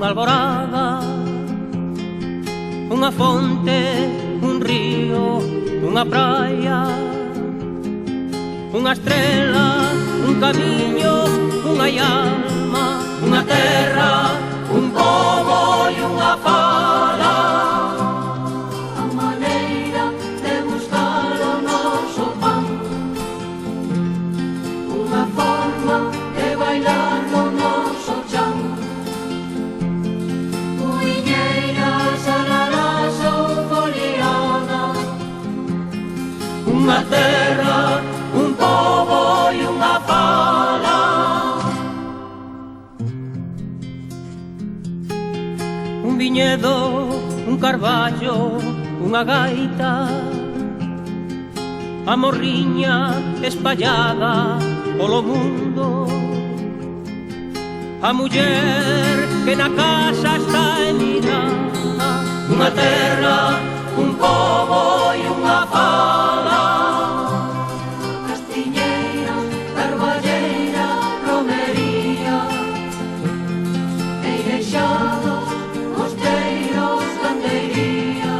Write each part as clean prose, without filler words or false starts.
unha alborada, unha fonte, un río, unha praia, unha estrela, un camiño, unha alma, unha terra, un pobo e unha fala. A maneira de buscar o noso pan, unha forma de bailar no noso chan. Muiñeiras, alalas ou foliadas, Unha terra, un pobo e unha fala. Un viñedo, un carballo, unha gaita, a morriña espallada polo mundo, a muller que na casa está emirada, unha terra, un pobo e unha fala. castiñeira, carballeira, romería, eirexados, mosteiros, gandeiría,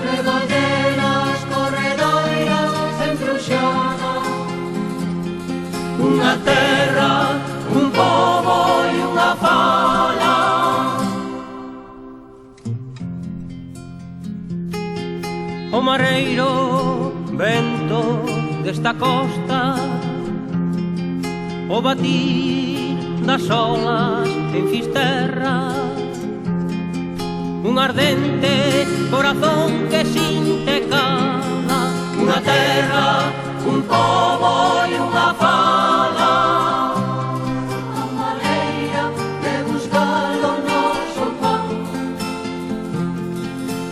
rebolderas, corredoiras, embruxadas, Unha terra, un pobo e unha fala. O mareiro, vento desta costa, o batir das olas en Fisterra, un ardente corazón que sinte cala, unha terra, un pobo e unha fala. a maneira de buscar o noso pan,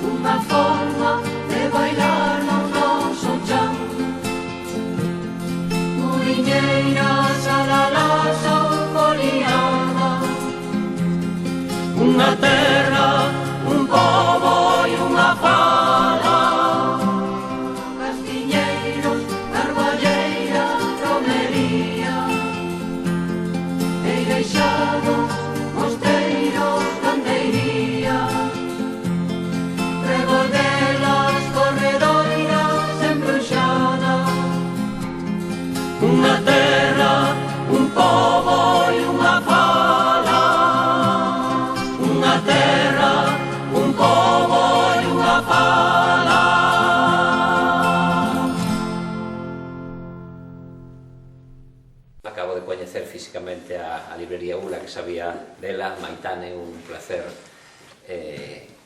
unha forma de bailar no noso chan. Muiñeiras, alalas ou foliadas, Unha terra, un pobo e unha fala. castiñeiros, carballeiras, romería, eirexados, mosteiros, gandeiría, reboldelas, corredoiras, embruxadas, Unha terra, un pobo e unha fala. Unha terra, un pobo e unha fala. Acabo de coñecer físicamente a librería Ula, que sabía dela. Maitane, un placer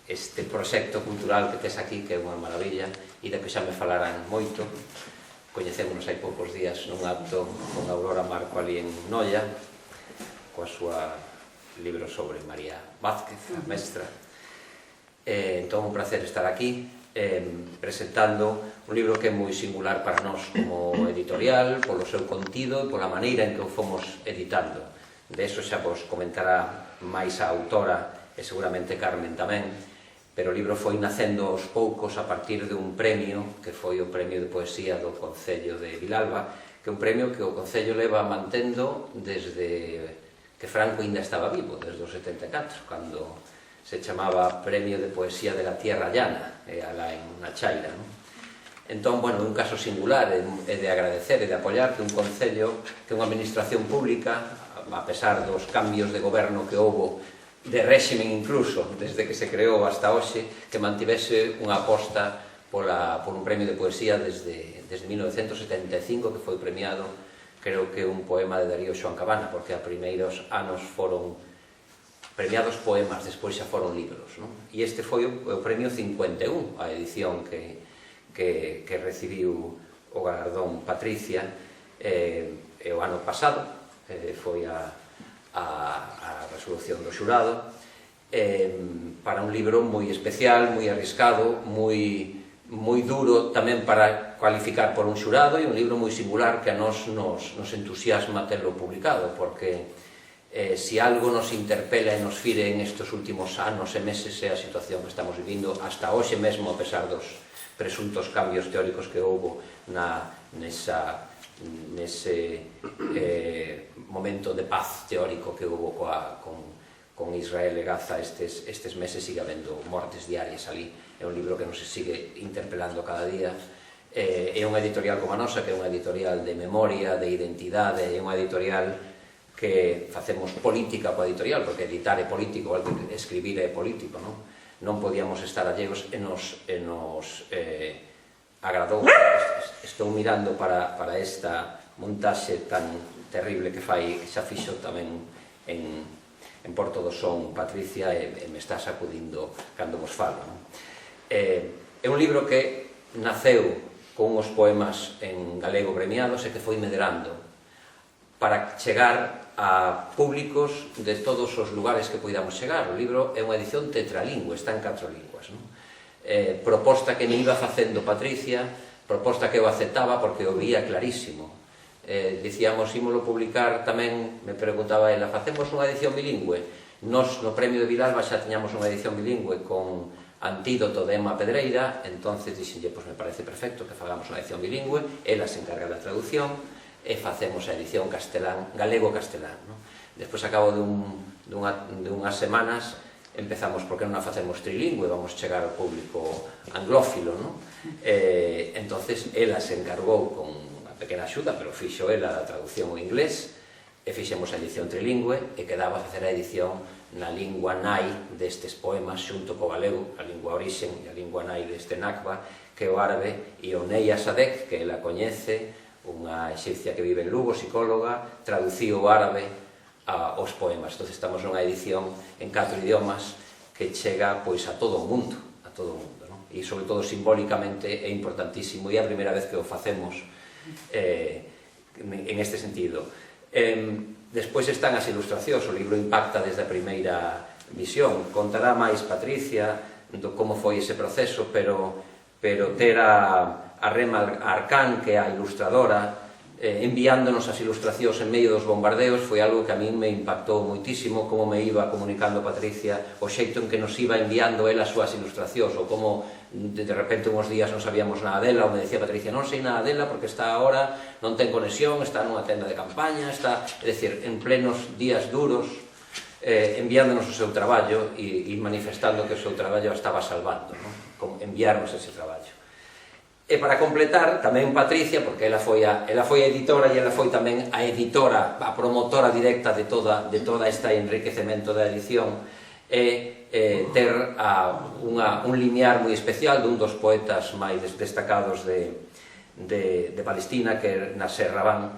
este proxecto cultural que tes aquí, que é unha maravilla, e da que xa me falaran moito. Coñecémonos hai poucos días nun acto con Aurora Marco ali en Noia, coa súa libro sobre María Vázquez, a mestra. Entón, un placer estar aquí presentando un libro que é moi singular para nós como editorial, polo seu contido e pola maneira en que o fomos editando. De eso xa vos comentará máis a autora e seguramente Carmen tamén, pero o libro foi nacendo aos poucos a partir de un premio, que foi o premio de poesía do Concello de Vilalba, que é un premio que o Concello leva mantendo desde que Franco ainda estaba vivo, desde o 74, cando se chamaba Premio de Poesía de la Tierra Llana, alá en na Chaira, non? Entón, bueno, é un caso singular, é de agradecer e de apoiar que un concello, que unha administración pública, a pesar dos cambios de goberno que houbo, de réximen incluso, desde que se creou hasta hoxe, que mantivese unha aposta por un premio de poesía desde 1975, que foi premiado, creo que un poema de Darío Xoán Cabana, porque a primeiros anos foron premiados poemas, despois xa foron libros, non? E este foi o premio 51, a edición que recibiu o galardón Patricia, e o ano pasado foi a resolución do xurado, para un libro moi especial, moi arriscado, moi duro tamén para cualificar por un xurado, e un libro moi singular que a nos entusiasma terlo publicado, porque se algo nos interpela e nos fire en estes últimos anos e meses é a situación que estamos vivindo hasta hoxe mesmo, a pesar dos presuntos cambios teóricos que houbo nese momento de paz teórico que houbo con Israel e Gaza estes meses sigue habendo mortes diarias ali. É un libro que nos sigue interpelando cada día. É unha editorial como a nosa, que é unha editorial de memoria, de identidade, é unha editorial que facemos política coa editorial, porque editar é político, igual que escribir é político, non podíamos estar allegos e nos agradou. Estou mirando para esta montaxe tan terrible que fai, que xa fixo tamén en Porto do Son Patricia, e me está sacudindo cando vos falo. É un libro que naceu con uns poemas en galego premiados e que foi medrando para chegar a públicos de todos os lugares que poidamos chegar. O libro é unha edición tetralingüe, está en 4 linguas. Proposta que me iba facendo Patricia, proposta que eu aceptaba porque o vía clarísimo. Dicíamos, ímolo publicar tamén, me preguntaba ela, facemos unha edición bilingüe? Nos no Premio de Vilalba xa tiñamos unha edición bilingüe con Antídoto de Emma Pedreira, entonces dixenlle, pois me parece perfecto que fagamos unha edición bilingüe, ela se encarga da traducción e facemos a edición galego-castelán. Despois, a cabo dunhas semanas, empezamos, porque non a facemos trilingüe, vamos chegar ao público anglófilo, entonces ela se encargou con pequena axuda, pero fixo ela a traducción ao inglés, e fixemos a edición trilingüe, e quedaba facer a edición na lingua nai destes poemas xunto co galego, a lingua orixen e a lingua nai deste Nakba, que é o árabe, e o Neia Sadek, que ela coñece, unha exipcia que vive en Lugo, psicóloga, traduciu o árabe aos poemas. Entón, estamos nunha edición en 4 idiomas que chega pois a todo o mundo, e sobre todo simbólicamente é importantísimo, e é a primeira vez que o facemos en este sentido. Despois están as ilustracións, o libro impacta desde a primeira visión. Contará máis Patricia do como foi ese proceso, pero ter a Rema Arcán, que é a ilustradora, enviándonos as ilustracións en medio dos bombardeos, foi algo que a min me impactou moitísimo, como me iba comunicando Patricia, o xeito en que nos iba enviando ela as súas ilustracións, ou como de repente unhos días non sabíamos nada dela, ou me decía Patricia, non sei nada dela porque está agora, non ten conexión, está nunha tenda de campaña, está, é dicir, en plenos días duros, enviándonos o seu traballo e manifestando que o seu traballo a estaba salvando, enviarnos ese traballo. E para completar, tamén Patricia, porque ela foi a editora e ela foi tamén a editora, a promotora directa de toda este enriquecemento da edición, e ter un linear moi especial dun dos poetas máis destacados de Palestina, que é Nasser Rabban,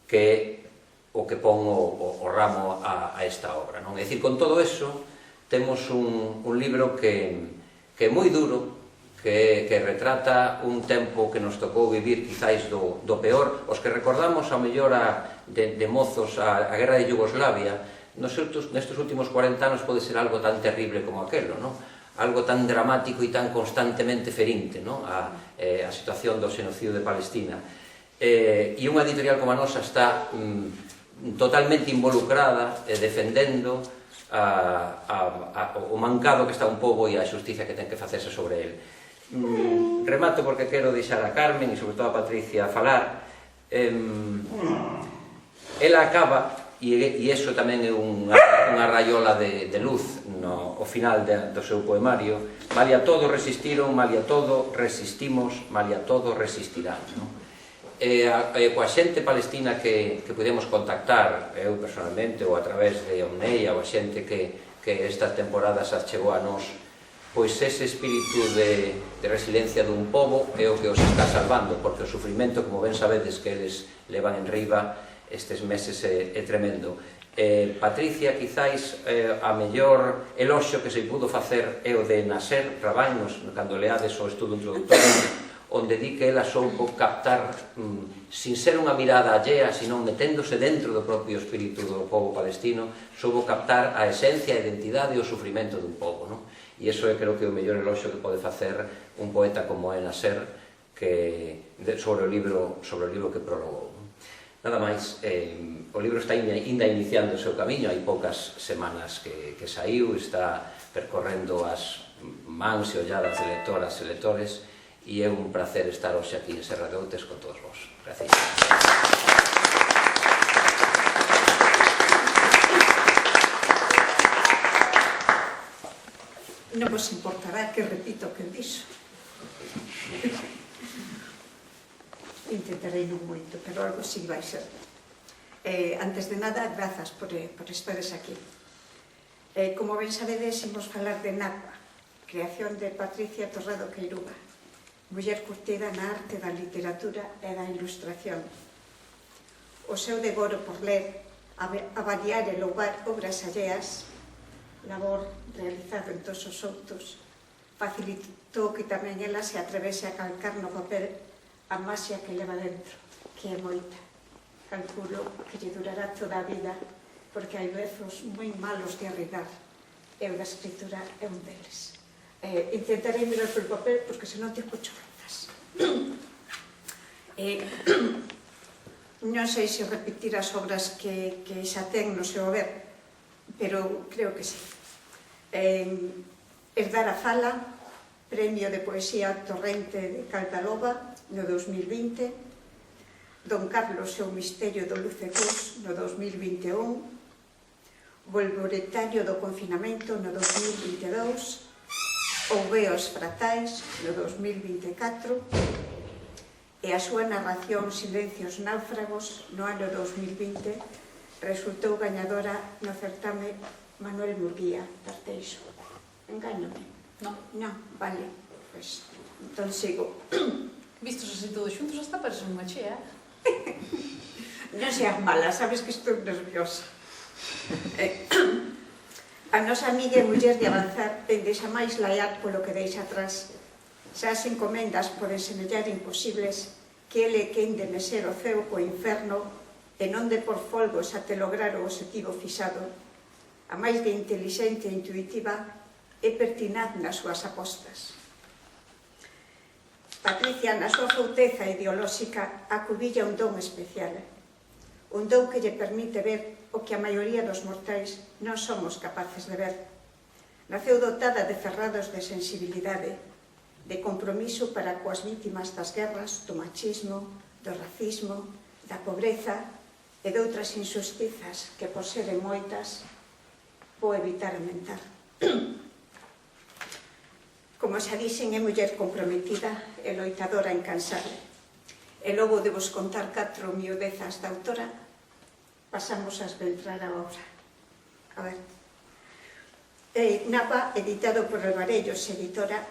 que é o que pon o ramo a esta obra. É dicir, con todo eso, temos un libro que é moi duro, que retrata un tempo que nos tocou vivir quizáis do peor. Os que recordamos ao mellor de mozos a guerra de Yugoslavia, nestes últimos 40 anos pode ser algo tan terrible como aquelo, algo tan dramático e tan constantemente ferinte, a situación do xenocidio de Palestina. E unha editorial como a nosa está totalmente involucrada defendendo o mancado que está un pobo e a xustiza que ten que facerse sobre ele. Remato porque quero deixar a Carmen e sobre todo a Patricia a falar. Ela acaba, e iso tamén é unha raiola de luz ao final do seu poemario: malia todo resistiron, malia todo resistimos, malia todo resistirán. Coa xente palestina que pudemos contactar, eu personalmente ou a través de Omneia, ou a xente que estas temporadas chegou a nós, pois ese espírito de resiliencia dun pobo é o que os está salvando, porque o sufrimento, como ben sabedes que eles levan en riba estes meses, é tremendo. Patricia, quizáis, a mellor eloxio que se pudo facer é o de Nasser Rabban, cando leades o estudo introductorio, onde di que ela soubo captar, sin ser unha mirada allea, sino meténdose dentro do propio espírito do pobo palestino, soubo captar a esencia, a identidade e o sufrimento dun pobo. E iso é, creo que, o mellor eloxio que pode facer un poeta como é Nasser sobre o libro que prologou. Nada máis, o libro está ainda iniciando o seu camiño, hai poucas semanas que saiu, está percorrendo as mans e olladas de lectoras e lectores, e é un placer estar hoxe aquí en Serra de Outes con todos vos. Gracias. non vos importará que repito o que dixo. Intentarei non moito, pero algo sí vai ser. Antes de nada, grazas por estares aquí. Como ben sabedes, imos falar de Nacua, creación de Patricia Torrado Queiruga, muller curtida na arte da literatura e da ilustración. O seu devoro por ler, avaliar e louvar obras alleas, labor realizado en todos os outros, facilitou que tamén ela se atrevese a calcar no papel a maxia que leva dentro, que é moita. Calculo que lle durará toda a vida, porque hai vezos moi malos de arredar, e o da escritura é un deles. Intentarei mirar pelo papel, porque senón te escucho rozas. Non sei se repetir as obras que xa ten no seu haber, pero creo que sí. Herdar a fala, Premio de Poesía Torrente de Caldaloba no 2020, Don Carlos e o misterio do Lucecús no 2021, Volvoretario do confinamento no 2022, Ouveos fratais no 2024 e a súa narración Silencios náufragos no ano 2020 resultou gañadora no certame Manuel Murguía, Tarteixo. Engáñome? Non. Non, vale, pois, entón sigo. Vistos así todos xuntos, hasta parece unha chea. Non seas mala, sabes que estou nerviosa. A nosa amiga e muller de avanzar tende xa máis laiar polo que deixa atrás. Xa as encomendas poden semellar imposibles que ele quen de meser o ceo co inferno e non de por folgos até lograr o objetivo fixado. A máis de intelixente e intuitiva é pertinaz nas súas apostas. Patricia, na súa fouteza ideolóxica, acubilla un don especial. Un don que lle permite ver o que a maioría dos mortais non somos capaces de ver. Naceu dotada de ferrados de sensibilidade, de compromiso para coas vítimas das guerras, do machismo, do racismo, da pobreza e de outras injustizas que, por seren moitas, vou evitar mentar. Como xa dixen, é muller comprometida e loitadora incansable. E logo de vos contar 4 miudezas da autora, pasamos a esveltrar a obra. A ver. Napa, editado por Alvarellos, editora,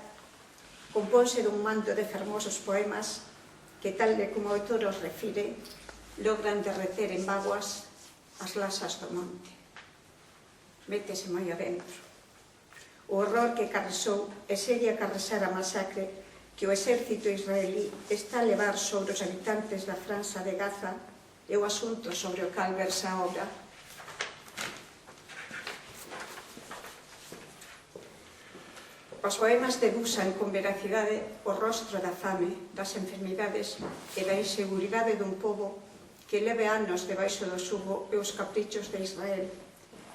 compónse dun manto de fermosos poemas que, tal de como o autor os refire, logran derreter en vaguas as lasas do monte. Métese moi adentro. O horror que carresou e segue a carresar a masacre que o exército israelí está a levar sobre os habitantes da Franxa de Gaza é o asunto sobre o cal versa a obra. Os poemas debuxan con veracidade o rostro da fame, das enfermidades e da inseguridade dun pobo que leve anos debaixo do xugo e os caprichos de Israel,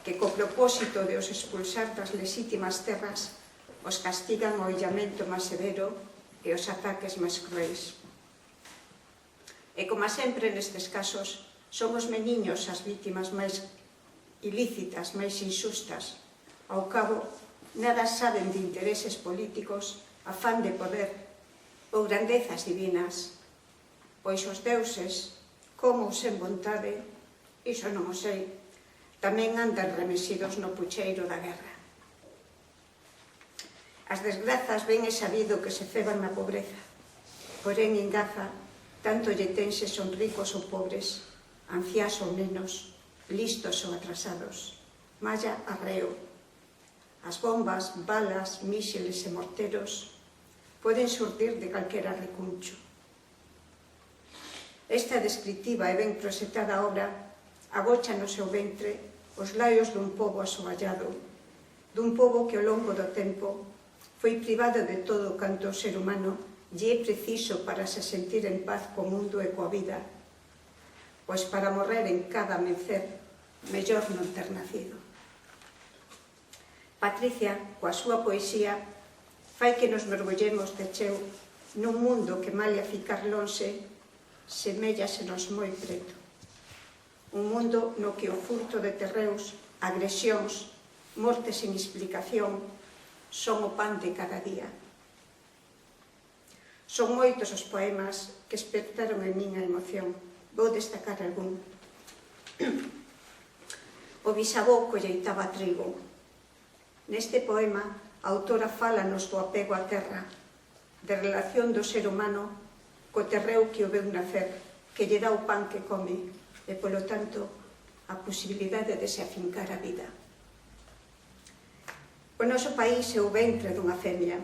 que co propósito de os expulsar das lexítimas terras os castigan o illamento máis severo e os ataques máis cruéis. E como sempre nestes casos, son os meniños as vítimas máis ilícitas, máis inxustas. Ao cabo, nada saben de intereses políticos, afán de poder ou grandezas divinas, pois os deuses, como ou sen vontade, iso non o sei, tamén andan remesidos no pucheiro da guerra. As desgrazas ben é sabido que se ceban na pobreza, porén en Gaza tanto lle tense son ricos ou pobres, anciás ou nenos, listos ou atrasados, malla arreo. As bombas, balas, mísiles e morteros poden surdir de calquera recuncho. Esta descritiva e ben proxectada obra agocha no seu ventre os laios dun pobo asoballado, dun pobo que ao longo do tempo foi privado de todo canto o ser humano lle é preciso para se sentir en paz co mundo e coa vida, pois para morrer en cada amencer, mellor non ter nacido. Patricia, coa súa poesía, fai que nos mergullemos de cheo nun mundo que malia ficar lonxe, seméllasenos moi preto. Un mundo no que o furto de terreos, agresións, mortes sen explicación, son o pan de cada día. Son moitos os poemas que despertaron en min a emoción. Vou destacar algún. O bisavó colleitaba trigo. Neste poema, a autora fálanos do apego á terra, de relación do ser humano co terreo que o veu nacer, que lle dá o pan que come, e, polo tanto, a posibilidade de se afincar a vida. O noso país é o ventre dunha femia.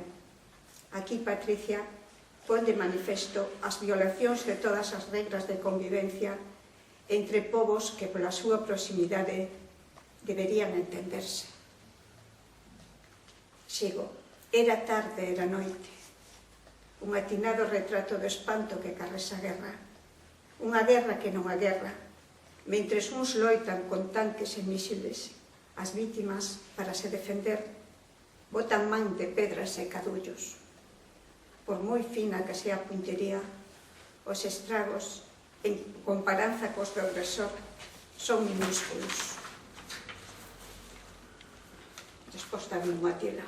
Aquí, Patricia pon de manifesto as violacións de todas as regras de convivencia entre povos que, pola súa proximidade, deberían entenderse. Sigo. Era tarde, era noite. Un atinado retrato do espanto que carresa a guerra. Unha guerra que non a guerra. Mentres uns loitan con tanques e misiles, as vítimas, para se defender, botan man de pedras e cadullos. Por moi fina que sea a puntería, os estragos, en comparanza cos do agresor, son minúsculos. Despois da unha tela.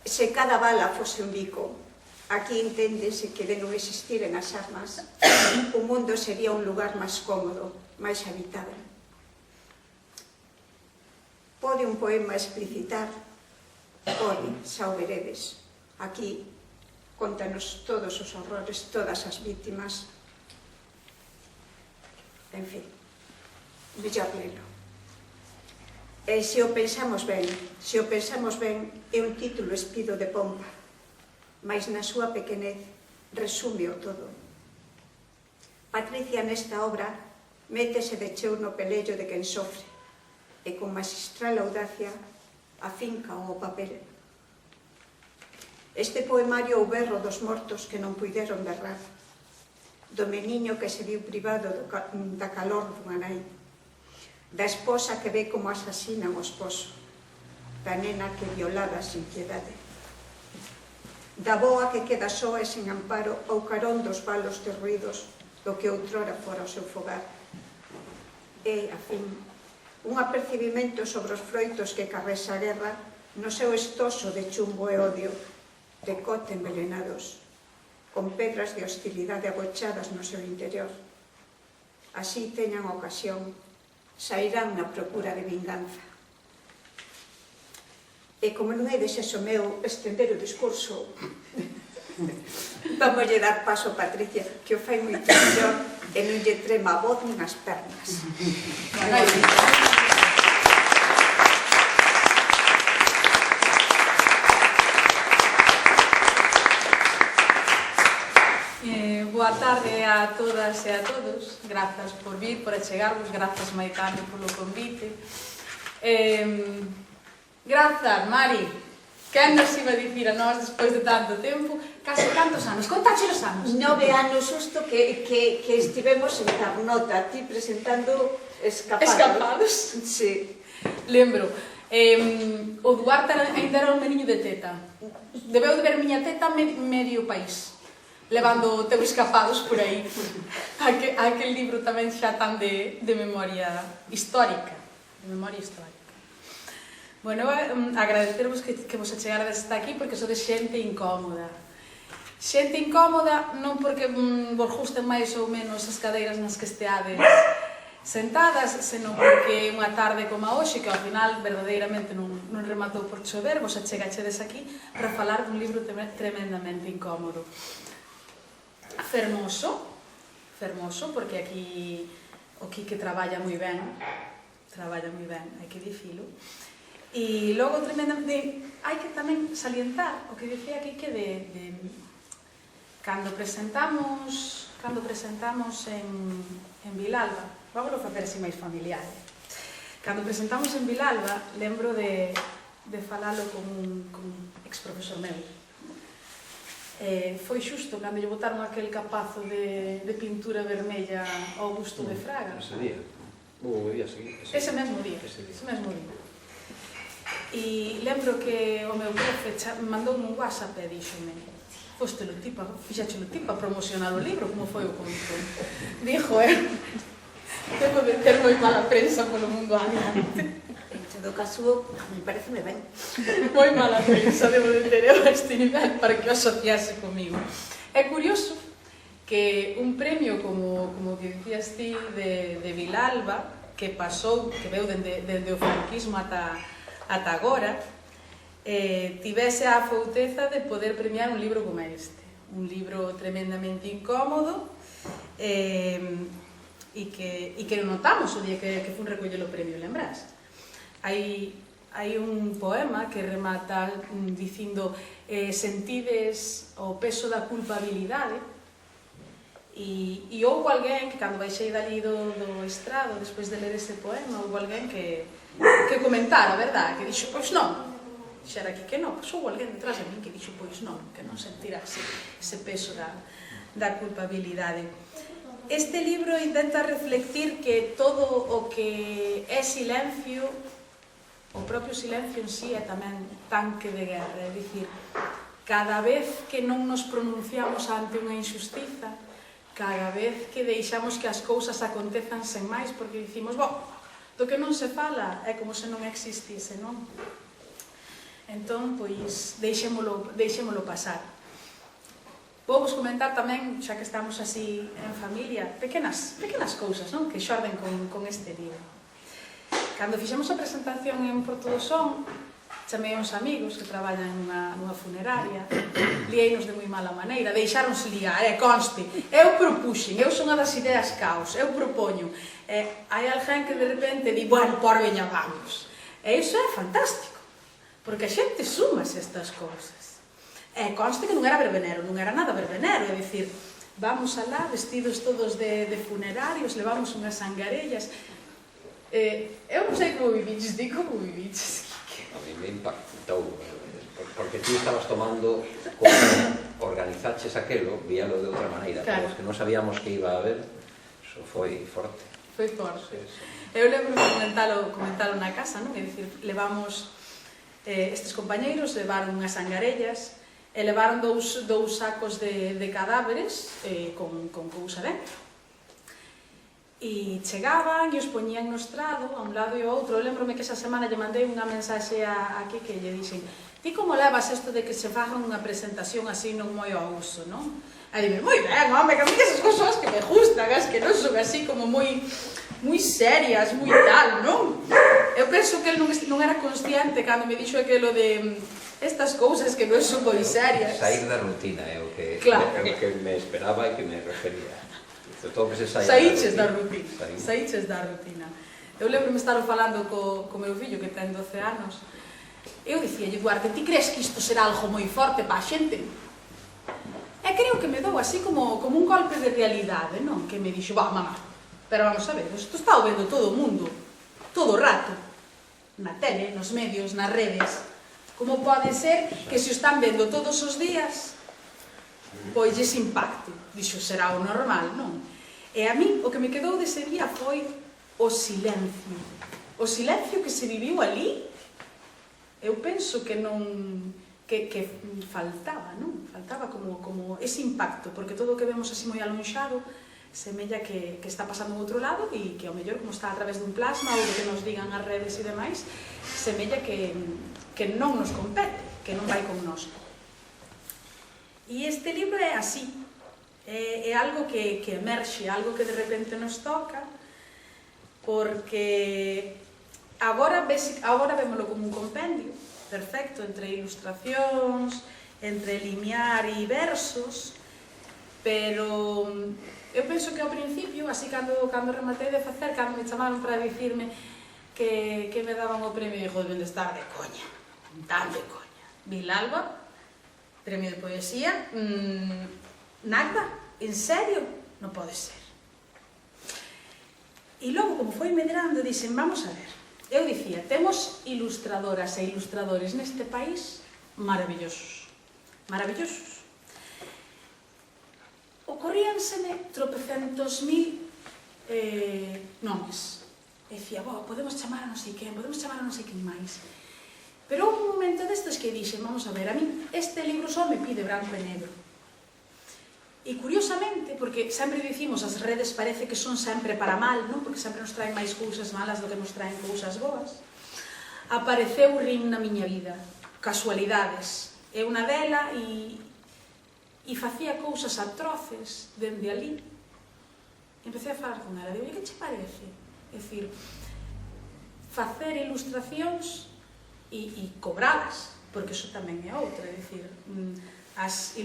Se cada bala fose un bico, aquí enténdese que de non existiren as armas, o mundo sería un lugar máis cómodo, máis habitable. Pode un poema explicitar? Pode, xa o veredes. Aquí contanos todos os horrores, todas as vítimas. En fin, mellor lelo. E se o pensamos ben, é un título espido de pompa, mas na súa pequenez resume o todo. Patricia nesta obra métese de cheu no pelello de quen sofre e con magistral audacia afinca o papel. Este poemario é o berro dos mortos que non puideron berrar, do meniño que se viu privado da calor dunha nai, da esposa que ve como asasinan o esposo, da nena que violada sin piedade, da boa que queda soa e sen amparo ao carón dos balos derruídos do que outrora fora o seu fogar. E, a fin, un apercibimento sobre os froitos que carresa a guerra no seu estoso de chumbo e odio, de cote envelenados, con pedras de hostilidade agochadas no seu interior. Así teñan ocasión, sairán na procura de vinganza. E como non é desexo meu estender o discurso, vamoslle dar paso a Patricia, que o fai moito mellor e non lle trema a voz nin as pernas. Boa tarde a todas e a todos. Grazas por vir, por achegarvos. Grazas, Maitane, polo convite. Grazas, Mari. Quen nos iba a dicir a nós, despois de tanto tempo? Case cantos anos? Contache os anos? 9 anos xusto que estivemos en Carnota, ti presentando Escapados. Escapados? Sí. Lembro. O Duarte ainda era un meniño de teta. Debeu de ver miña teta medio país, levando o teu Escapados por aí. Aquel libro tamén xa tan de memoria histórica. De memoria histórica. Bueno, agradecervos que vos achegarades hasta aquí porque sodes xente incómoda. Xente incómoda non porque vos gusten máis ou menos as cadeiras nas que esteades sentadas, senón porque unha tarde como a hoxe, que ao final verdadeiramente non rematou por chover, vos achegachedes aquí para falar dun libro tremendamente incómodo. Fermoso, porque aquí o Quique traballa moi ben, hai que dicilo. E logo tremendamente, hai que tamén salientar o que dicía Quique de cando presentamos en Vilalba, vamos a facer así máis familiar. Cando presentamos en Vilalba, lembro de falalo con un ex-profesor meu. Foi xusto cando lle botaron aquel capazo de pintura vermella ao busto de Fraga. Ese día? O día seguinte. Ese mesmo día. E lembro que o meu profe mandoume un WhatsApp e díxome: fixáchelo ti para promocionar o libro, como foi o conto? Dixo, devo de ter moi mala prensa polo mundo adiante. todo caso, a mí pareceme ben. Moi mala prensa, debo de ter eu a este nivel para que o asociase comigo. É curioso que un premio como que dicías ti de Vilalba, que pasou, que veu dende o franquismo ata agora, tivese a afouteza de poder premiar un libro como este. Un libro tremendamente incómodo, e que notamos o día que fun recoller o premio, lembras? Hai un poema que remata dicindo sentides o peso da culpabilidade, e houve alguén que cando baixei dali do estrado despois de ler ese poema, houve alguén que comentara, verdad? Que dixo, pois non, xera aquí que non, pois houve alguén detrás de min que dixo, pois non, que non sentirase ese peso da culpabilidade. Este libro intenta reflectir que todo o que é silencio, o propio silencio en sí é tamén tanque de guerra, é dicir, cada vez que non nos pronunciamos ante unha injustiza, cada vez que deixamos que as cousas acontezan sen máis, porque dicimos, do que non se fala é como se non existise, non? Entón, pois, deixémolo pasar. Vou vos comentar tamén, xa que estamos así en familia, pequenas cousas, non? Que xorden con este libro. Cando fixemos a presentación en Porto do Son, chamei a uns amigos que traballan nunha funeraria, lieinos de moi mala maneira, deixáronse liar, conste, eu propuxen, eu son a das ideas caos, eu propoño, hai alguén que de repente di, bueno, por veña, vamos, e iso é fantástico, porque a xente súmase estas cousas, conste que non era verbenero, non era nada verbenero, é dicir, vamos alá, vestidos todos de funerarios, levamos unhas sangarellas, eu non sei como viviches, di como viviches. A mí me impactou, porque tú estabas tomando, como organizaches aquelo, víalo de outra maneira, pero os que non sabíamos que iba a haber, eso foi forte. Foi forte. Eu lembro de comentalo na casa, non? É dicir, levamos, estes compañeiros levaron unhas sangarellas, e levaron dous sacos de cadáveres con cousa dentro. E chegaban e os poñían no estrado, a un lado e ao outro. Eu lembrome que esa semana lle mandei unha mensaxe aquí que lle dixen, ti como levas isto de que se fagan unha presentación así non moi ao uso, non? E dime, moi ben, home, que a mí esas cousas que me gustan, as que non son así como moi serias, moi tal, non? Eu penso que ele non era consciente cando me dixo aquilo de estas cousas que non son moi serias. Saír da rutina é o que me esperaba e que me refería. Saíches da rutina. Eu lembro-me estar falando co meu fillo que ten 12 anos. Eu dicíalle, Duarte, ti crees que isto será algo moi forte para a xente? E creo que me dou así como un golpe de realidade, non? Que me dixo, mamá, pero vamos a ver, isto está o vendo todo o mundo, todo o rato, na tele, nos medios, nas redes. Como pode ser que se o están vendo todos os días, pois ese impacto? Dixo, será o normal, non? E a min, o que me quedou dese día foi o silencio. O silencio que se viviu ali, eu penso que non... que faltaba, non? Faltaba como ese impacto, porque todo o que vemos así moi alonxado semella que está pasando en outro lado e que ao mellor, como está a través dun plasma ou que nos digan as redes e demais, semella que non nos compete, que non vai con nós. E este libro é así, é algo que emerxe, algo que de repente nos toca, porque agora vémolo como un compendio perfecto entre ilustracións, entre limiar e versos, pero eu penso que ao principio, así cando rematei de facer, cando me chamaron para dicirme que me daban o premio, dixo, deben de estar de coña, tan de coña. Vilalba, premio de poesía, nada, en serio, non pode ser. E logo, como foi medrando, dixen, vamos a ver, eu dicía, temos ilustradoras e ilustradores neste país maravillosos, maravillosos. Ocorríanseme tropecentos mil nomes. E dicía, podemos chamar a non sei quen, podemos chamar a non sei quen máis. Pero houve un momento destes que dixen, vamos a ver, a mí este libro só me pide branco e negro. E curiosamente, porque sempre dicimos as redes parece que son sempre para mal, non? Porque sempre nos traen máis cousas malas do que nos traen cousas boas. apareceu Rim na miña vida. Casualidades. É unha dela e facía cousas atroces dende ali. Empecé a falar con ela, digo, que che parece? É dicir, facer ilustracións e cobralas, porque iso tamén é outra, é dicir, as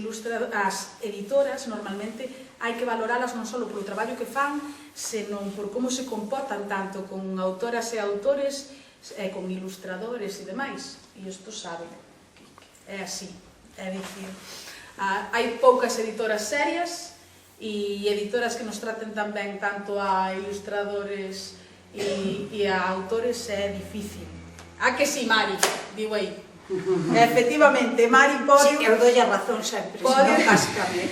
editoras normalmente hai que valoralas non só polo traballo que fan, senón por como se comportan tanto con autoras e autores, con ilustradores e demais. E isto sabe, é así, é dicir, hai poucas editoras serias e editoras que nos traten tan ben tanto a ilustradores e a autores é difícil. A que si, Mari? Digo aí. Efectivamente, Mari pode... Sí, eu doi a razón sempre, senón cáscame.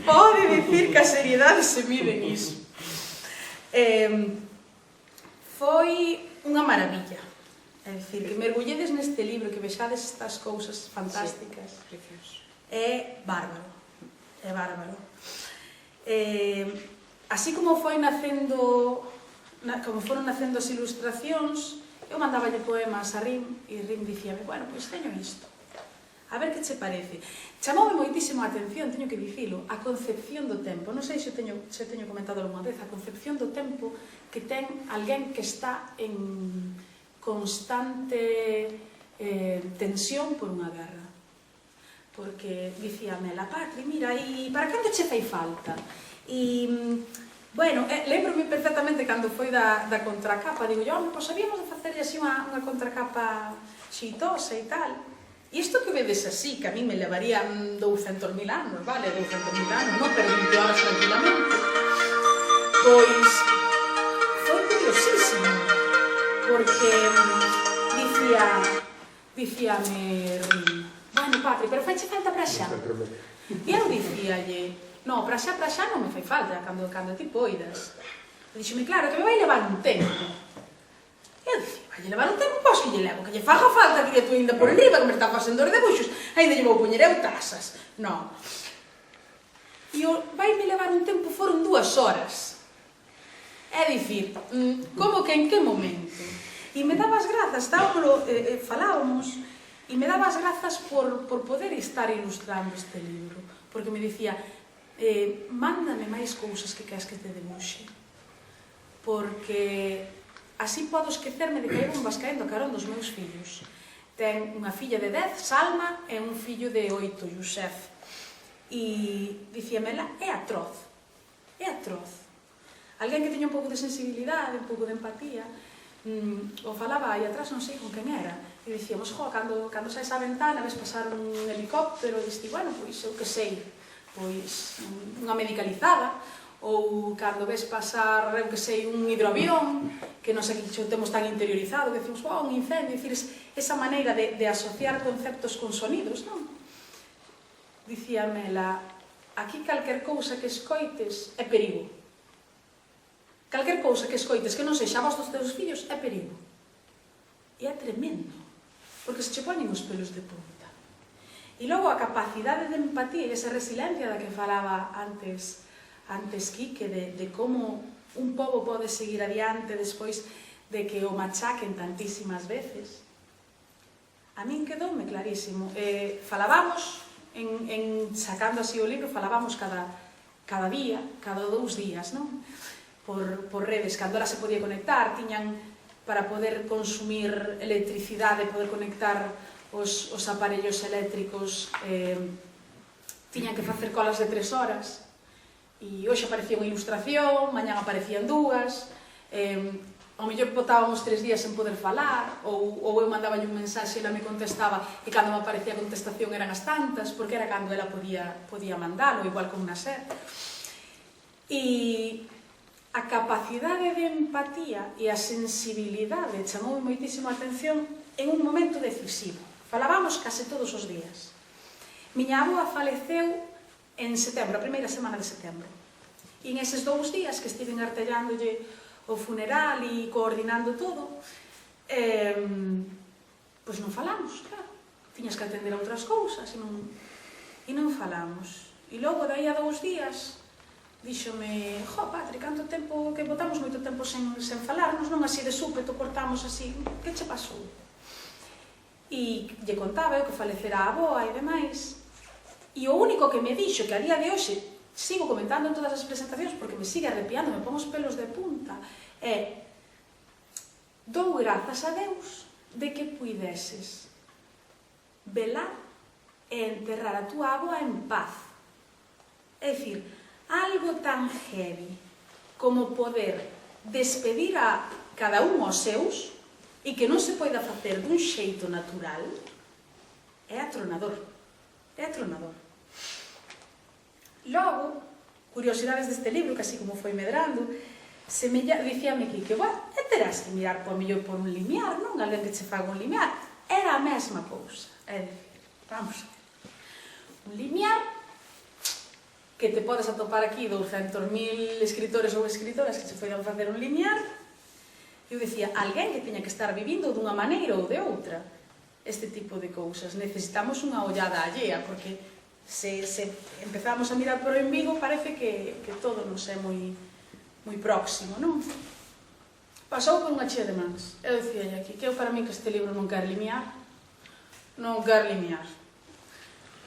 Pode dicir que a seriedade se mide niso. Foi unha maravilla. É dicir, que mergulledes neste libro, que vexades estas cousas fantásticas. É bárbaro. É bárbaro. Así como foi nacendo, como foron nacendo as ilustracións, eu mandaballe poemas a Rim e Rim dicíame, bueno, pois teño isto, a ver que che parece. Chamoume moitísimo a atención, teño que dicilo, a concepción do tempo. Non sei se teño comentado algunha vez, a concepción do tempo que ten alguén que está en constante tensión por unha guerra. Porque dicíame, la Patri, mira, e para cando che fai falta? E... Bueno, lembro-me perfectamente cando foi da contracapa, digo, pois sabíamos de facerlle así unha contracapa xeitosa e tal. E isto que vedes así, que a mí me levaría 200.000 anos, vale, 200.000 anos, non, pero 20 horas tranquilamente. Pois foi curiosísimo, porque dicíame Rim, bueno, Patri, pero faiche falta para xa. E eu dicíalle, no, para xa non me fai falta, cando ti poidas. E dixome, claro, que me vai levar un tempo. E eu dicía, vai levar un tempo, pois que lle levo, que lle faga falta que lle tú ainda por riba, que me está facendo os debuxos, ainda lle vou poñer eu tasas. Non. E vai me levar un tempo, foron 2 horas. É dicir, como que en que momento? E me daba as grazas, falábamos, e me daba as grazas por poder estar ilustrando este libro, porque me dicía, mándame máis cousas que queres que te debuxe, porque así podo esquecerme de que hai bombas caendo carón dos meus fillos. Ten unha filla de 10, Salma, e un fillo de 8, Youssef. E dicíame ela, é atroz. Alguén que teña un pouco de sensibilidade, un pouco de empatía, o falaba aí atrás, non sei con quen era, e dicíamos, cando saes á ventana, ves pasar un helicóptero, e diste, bueno, pois eu que sei, pois unha medicalizada, ou cando ves pasar, eu que sei, un hidroavión, que non sei que xo temos tan interiorizado, que decimos, un incendio, dicir, esa maneira de asociar conceptos con sonidos, non? Dicíame ela, aquí calquer cousa que escoites é perigo. Calquer cousa que escoites que non sexa a voz dos teus fillos é perigo. E é tremendo, porque se che poñen os pelos de punta. E logo a capacidade de empatía e esa resiliencia da que falaba antes Quique, de como un pobo pode seguir adiante despois de que o machaquen tantísimas veces. A min quedoume clarísimo. Falábamos, sacando así o libro, falábamos cada día, cada 2 días, non? Por redes, cando ela se podía conectar, tiñan para poder consumir electricidade, poder conectar os aparellos eléctricos, tiñan que facer colas de 3 horas, e hoxe aparecía unha ilustración, mañán aparecían 2, ao mellor botábamos 3 días sen poder falar, ou eu mandaballe un mensaxe e ela me contestaba, e cando me aparecía a contestación eran as tantas, porque era cando ela podía mandalo, igual con Nasser. E a capacidade de empatía e a sensibilidade chamou moitísimo a atención en un momento decisivo. Falábamos case todos os días. Miña avoa faleceu en setembro, a primeira semana de setembro. E en eses 2 días que estiven artellándolle o funeral e coordinando todo, pois non falamos, claro. Tiñas que atender a outras cousas e non falamos. E logo, daí a 2 días, díxome, Patri, canto tempo que botamos moito tempo sen falarnos, non así de súpeto, cortamos así, que che pasou? E lle contaba eu que falecera a avoa e demais, e o único que me dixo, que a día de hoxe sigo comentando en todas as presentacións porque me sigue arrepiando, me pongo os pelos de punta, é: dou grazas a Deus de que puideses velar e enterrar a túa avoa en paz. É dicir, algo tan heavy como poder despedir a cada un aos seus e que non se poida facer dun xeito natural, é atronador. É atronador. Logo, curiosidades deste libro, que así como foi medrando, dicíame que, terás que mirar por mellor por un limiar, non? Alguén que che faga un limiar. Era a mesma cousa. É dicir, vamos a ver. Un limiar que te podes atopar aquí 200.000 escritores ou escritoras que se poidan facer un limiar. Eu dicía, alguén que teña que estar vivindo dunha maneira ou de outra este tipo de cousas. Necesitamos unha ollada allea, porque se empezamos a mirar por o embigo parece que todo nos é moi próximo, non? Pasou por unha chea de mans. Eu dicía aquí que eu para mí que este libro non quer limiar, non quer limiar,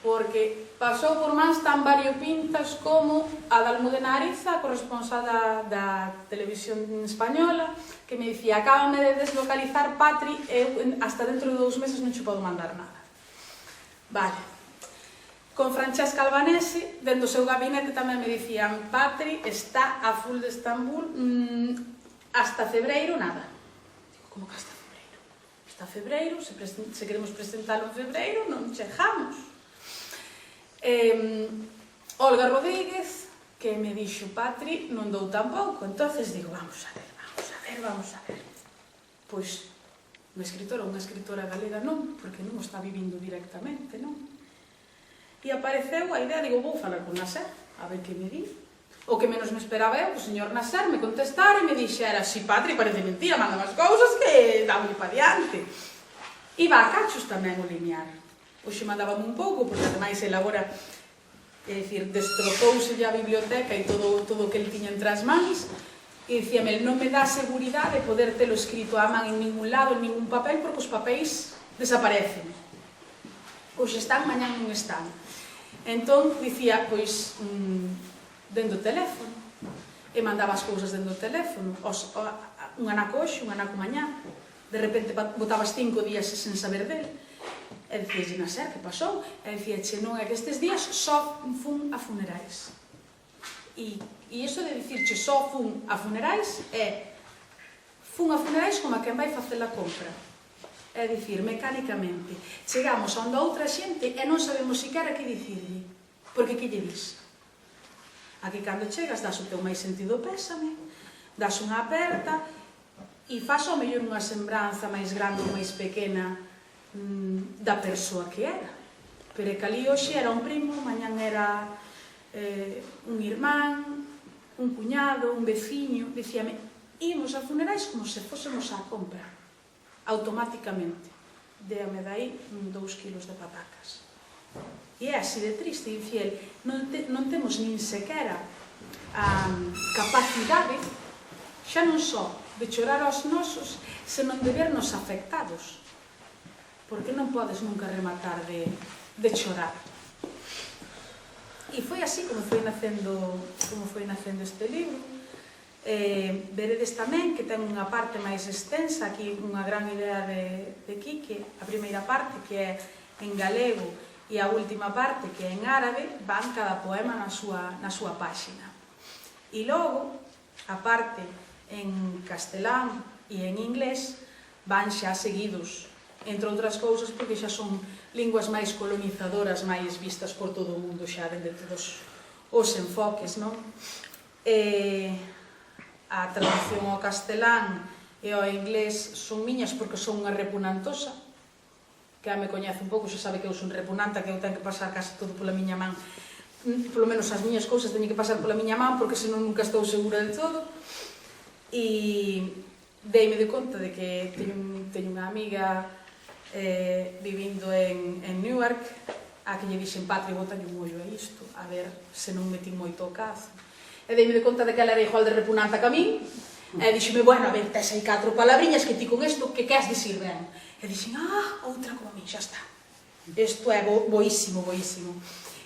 porque pasou por mans tan variopintas como a da Almudena Ariza, corresponsal da televisión española, que me dicía, acábame de deslocalizar Patri, eu hasta dentro de 2 meses non che podo mandar nada. Vale. Con Francesca Albanese, dentro do seu gabinete tamén me dicían, Patri está a full de Estambul, hasta febreiro nada. Digo, como que hasta febreiro? Hasta febreiro, se queremos presentalo en febreiro, non chegamos. Olga Rodríguez, que me dixo, Patri, non dou tampouco. Entonces digo, vamos a ver. Pois, unha escritora galega non, porque non o está vivindo directamente, non? E apareceu a idea, digo, vou falar con Nasser, a ver que me di. O que menos me esperaba eu, que o señor Nasser me contestara e me dixera, si, Patri, parece mentira, manda máis cousas que dámoslle pa diante. Iba a cachos tamén o limiar. Hoxe mandábame un pouco, porque ademais elabora, é dicir, destrozouse a biblioteca e todo o que ele tiña entre as mans, e dicíame, non me dá seguridade poder telo escrito á man en ningún lado, en ningún papel, porque os papéis desaparecen. Hoxe están, mañán non están. Entón, dicía, pois, dentro do teléfono, e mandaba as cousas dentro do teléfono, un anaco hoxe, un anaco mañán, de repente botabas 5 días sen saber del, e dicía, Nasser, que pasou? E dicía, non, é que estes días só fun a funerais. E iso de dicirche só fun a funerais é fun a funerais como a quen vai facer a compra. É dicir, mecánicamente. Chegamos a onde a outra xente e non sabemos siquera que dicirlle. Porque que lle dis? Aquí cando chegas das o teu máis sentido pésame, das unha aperta e faz ao mellor unha sembranza máis grande ou máis pequena da persoa que era. Pero é que ali hoxe era un primo, mañán era un irmán, un cuñado, un veciño. Dicíame, ímos a funerais como se fósemos a compra, automáticamente. Déame dai 2 kilos de patacas. E é así de triste, infiel. Non temos nin sequera a capacidade, xa non só de chorar aos nosos, senón de vernos afectados. Porque non podes nunca rematar de chorar. E foi así como foi nacendo este libro. Veredes tamén que ten unha parte máis extensa, aquí unha gran idea de Quique, a primeira parte que é en galego e a última parte que é en árabe, van cada poema na súa páxina. E logo, a parte en castelán e en inglés, van xa seguidos, entre outras cousas porque xa son linguas máis colonizadoras, máis vistas por todo o mundo xa dende todos os enfoques, non? A traducción ao castelán e ao inglés son miñas porque son unha repunantosa, que me coñece un pouco, xa sabe que eu son repunanta, que eu tenho que pasar case todo pola miña man, polo menos as miñas cousas teño que pasar pola miña man porque senón nunca estou segura de todo. E deime de conta de que teño unha amiga vivindo en Newark, a que lle dixen, Patri, botalle un ollo a isto, a ver se non metín moito o cazo. e deime de conta de que ela era igual de repugnante que a min, e dixeme, bueno, a ver, tes aí 4 palabriñas que ti con isto, que queres dicir ben? E dixen, outra como a min, xa está. Isto é boísimo, boísimo.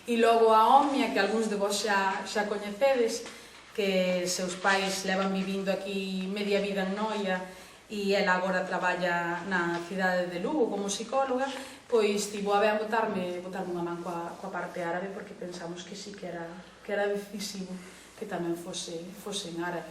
E logo a Omia, que algúns de vos xa coñecedes, que seus pais levan vivindo aquí media vida en Noia, e ela agora traballa na cidade de Lugo como psicóloga, pois tivo a ben botarme unha man coa parte árabe, porque pensamos que sí que era decisivo que tamén fose en árabe.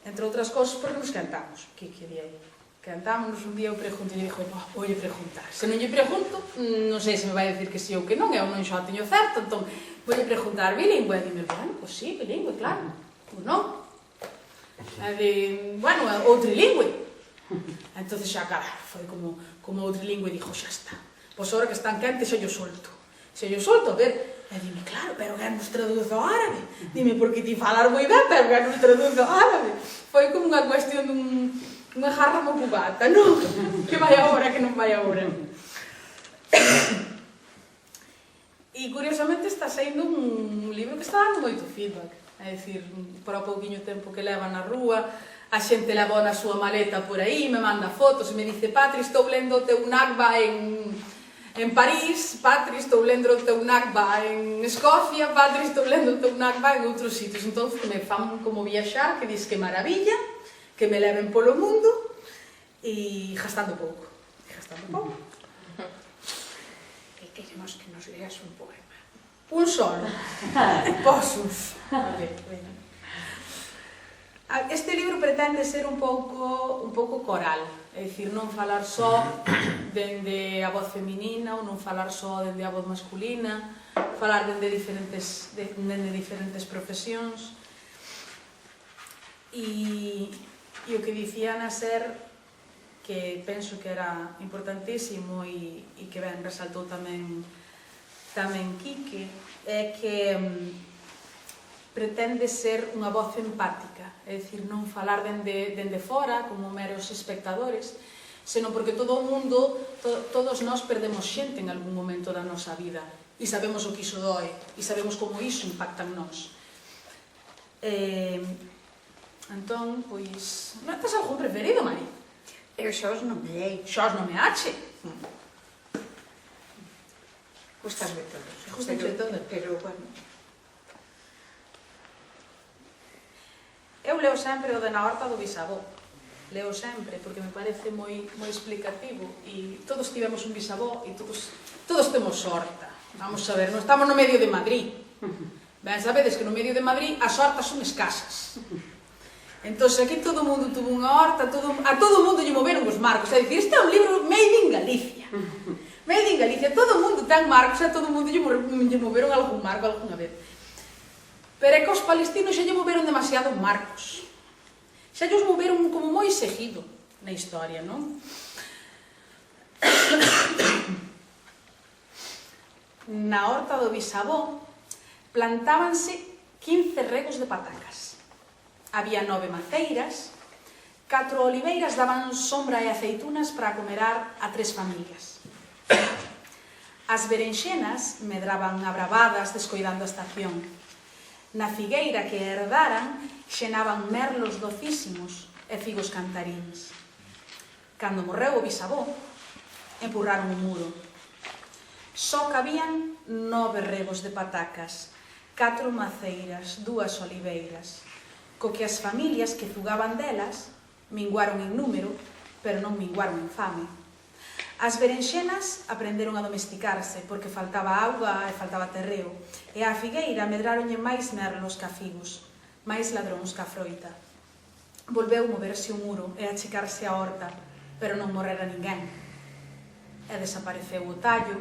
Entre outras cosas, porque nos cantamos, que di aí. Cantámonos un día, eu pregunto, e dixo, vou lle preguntar. Se non lle pregunto, non sei se me vai dicir que sí ou que non, eu non xa teño certo, entón, vou lle preguntar, bilingüe? E dime, bueno, pois sí, bilingüe, claro. Pois non. E di, bueno, ou trilingüe. Entón xa, cara, foi como ou trilingüe, e dixo, xa está. Pois agora que están quentes, xa yo solto. Xa yo solto, a ver. E dime, claro, pero que nos traduzo ao árabe. Dime, porque ti falar moi ben, pero que nos traduzo ao árabe. Foi como unha cuestión unha jarra mo cubata, non? Que vai agora, que non vai agora. E curiosamente está saindo un libro que está dando moito feedback. É dicir, por o pouquiño tempo que leva na rúa, a xente leva na súa maleta por aí, me manda fotos e me dice, Patri, estou lendo o teu Nakba en París, Patri, estou lendo o teu Nakba en Escocia, Patri, estou lendo o teu Nakba en outros sitios. Entón, me fan como viaxar, que dis que maravilla, que me leven polo mundo e gastando pouco. E queremos que nos leas un poema. Un solo. Posos. Este libro pretende ser un pouco coral, é dicir, non falar só dende a voz feminina ou non falar só dende a voz masculina, falar dende diferentes profesións. E o que dicía Ana Ser, que penso que era importantísimo e que ben resaltou tamén Quique, é que pretende ser unha voz empática, é dicir, non falar dende fora como meros espectadores, senón porque todo o mundo, todos nós perdemos xente en algún momento da nosa vida e sabemos o que iso doe e sabemos como iso impacta en nós. Entón, pois... Non tes algún preferido, Mari? Eu xa os nomeei. Xa os nomeache? Gustas de todos. Gustas de todos. Pero, bueno... Eu leo sempre o de Na horta do bisavó. Leo sempre, porque me parece moi explicativo. E todos tivemos un bisavó e todos temos horta. Vamos a ver, non estamos no medio de Madrid. Ben, sabedes que no medio de Madrid as hortas son escasas. Entón, aquí todo o mundo tuvo unha horta, a todo o mundo lle moveron os marcos. É dicir, este é un libro made in Galicia. Made in Galicia, todo o mundo ten marcos, e todo o mundo lle moveron algún marco algunha vez. Pero é que os palestinos xa lle moveron demasiados marcos. Xa lles moveron como moi seguido na historia, non? Na horta do bisavó plantábanse 15 regos de patacas. Había 9 maceiras, 4 oliveiras daban sombra e aceitunas para comerar a 3 familias. As berenxenas medraban abravadas descoidando a estación. Na figueira que herdaran xenaban merlos docísimos e figos cantaríns. Cando morreu o bisavó, empurraron o muro. Só cabían 9 regos de patacas, 4 maceiras, 2 oliveiras, co que as familias que zugaban delas minguaron en número, pero non minguaron en fame. As berenxenas aprenderon a domesticarse porque faltaba auga e faltaba terreo, e á figueira medraronlle máis merlos ca figos, máis ladróns ca froita. Volveu moverse o muro e achicarse a horta, pero non morrera ninguén. E desapareceu o tallo,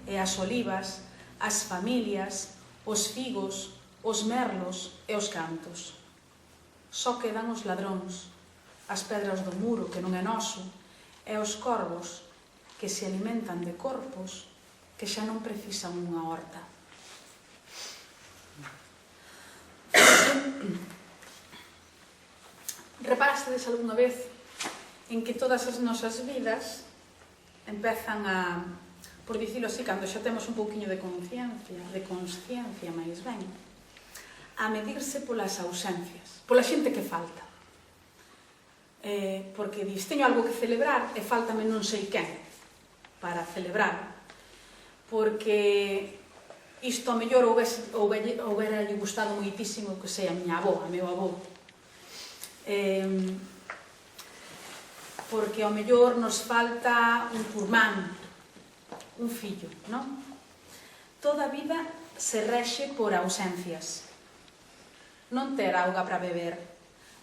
e as olivas, as familias, os figos, os merlos e os cantos. Só quedan os ladróns, as pedras do muro, que non é noso, e os corvos, que se alimentan de corpos que xa non precisan unha horta. Reparastedes algunha vez en que todas as nosas vidas empezan a, por dicilo así, cando xa temos un pouquiño de consciencia máis ben, a medirse polas ausencias, pola xente que falta. Porque dis, teño algo que celebrar e faltame non sei quen para celebrar. Porque isto a mellor houbera gustado moitísimo que sei a miña avó, a meu avó. Porque ao mellor nos falta un curmán, un fillo, non? Toda a vida se rexe por ausencias. Non ter auga para beber,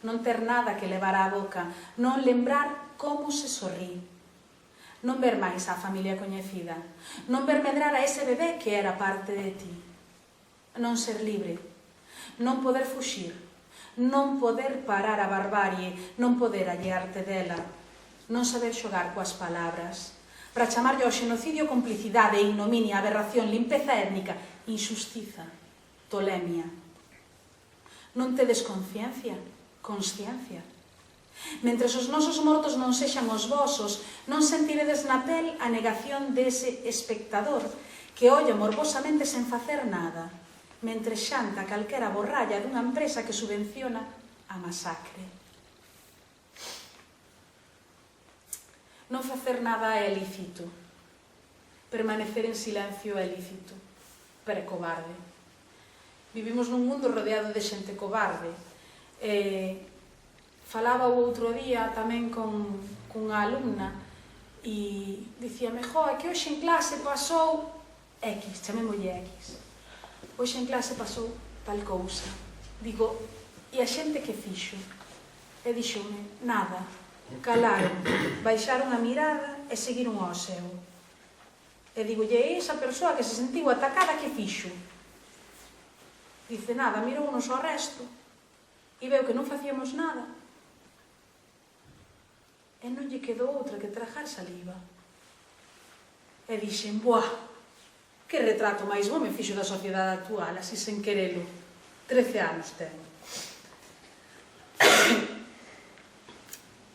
non ter nada que levar á boca, non lembrar como se sorrí, non ver máis a familia coñecida, non ver medrar a ese bebé que era parte de ti, non ser libre, non poder fuxir, non poder parar a barbarie, non poder allearte dela, non saber xogar coas palabras, para chamarlle ao xenocidio complicidade, ignominia, aberración, limpeza étnica, injustiza, tolemia. Non tedes conciencia, consciencia. Mentres os nosos mortos non sexan os vosos, non sentiredes na pel a negación dese espectador que olla morbosamente sen facer nada, mentres xanta calquera borralla dunha empresa que subvenciona a masacre. Non facer nada é lícito. Permanecer en silencio é lícito, pero é cobarde. Vivimos nun mundo rodeado de xente cobarde. Falaba o outro día tamén cunha alumna e dicíame, é que hoxe en clase pasou X, chamémolle X. Hoxe en clase pasou tal cousa. Digo, e a xente que fixo? E dixome, nada. Calaron, baixaron a mirada e seguiron ao seu. E digolle, esa persoa que se sentiu atacada, que fixo? Dice, nada, mirounos ao resto e veu que non facíamos nada. E non lle quedou outra que tragar saliva. E dixen, buah, que retrato máis bo me fixo da sociedade actual, así sen querelo. 13 anos ten.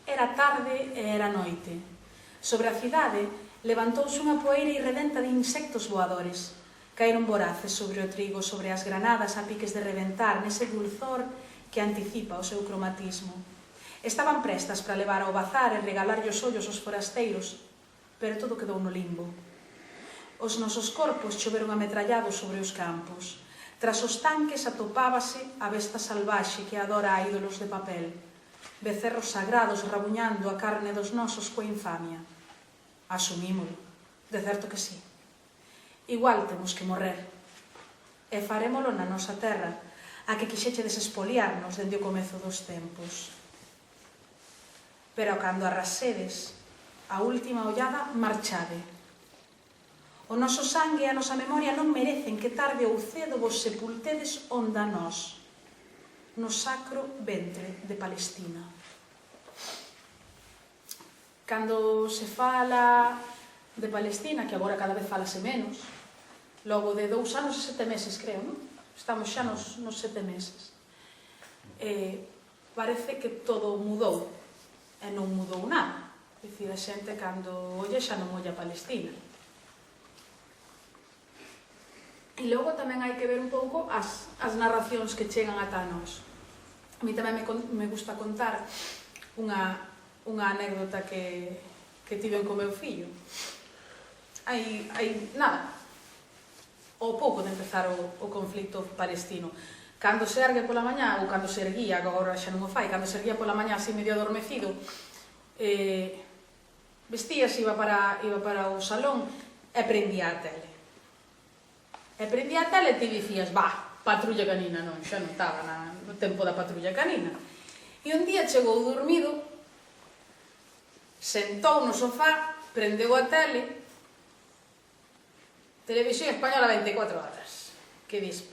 Era tarde e era noite. Sobre a cidade levantouse unha poeira irredenta de insectos voadores. Caeron voraces sobre o trigo, sobre as granadas a piques de reventar, nese dulzor que anticipa o seu cromatismo. Estaban prestas para levar ao bazar e regalarlle os ollos aos forasteiros, pero todo quedou no limbo. Os nosos corpos choveron ametrallados sobre os campos. Tras os tanques atopábase a besta salvaxe que adora a ídolos de papel, becerros sagrados rabuñando a carne dos nosos coa infamia. Asumímolo, de certo que sí. Igual temos que morrer, e farémolo na nosa terra, a que quixechedes espoliarnos dende o comezo dos tempos. Pero cando arrasedes, a última ollada marchade. O noso sangue e a nosa memoria non merecen que tarde ou cedo vos sepultedes onda nós, no sacro ventre de Palestina. Cando se fala de Palestina, que agora cada vez falase menos, logo de 2 anos e 7 meses, creo, non? Estamos xa nos 7 meses. Parece que todo mudou, e non mudou nada. É dicir, a xente cando olla xa non olla Palestina. E logo tamén hai que ver un pouco as narracións que chegan ata nós. A mí tamén me gusta contar unha anécdota que tiven co meu fillo. Hai nada, o pouco de empezar o conflito palestino. Cando se ergue pola mañá, ou cando se erguía, que agora xa non o fai, cando se erguía pola mañá así medio adormecido, vestíase, iba para o salón e prendía a tele. E prendía a tele e ti dicías, patrulla canina, non, xa non estaba no tempo da patrulla canina. E un día chegou dormido, sentou no sofá, prendeu a tele, Televisión Española 24 horas. Que dis,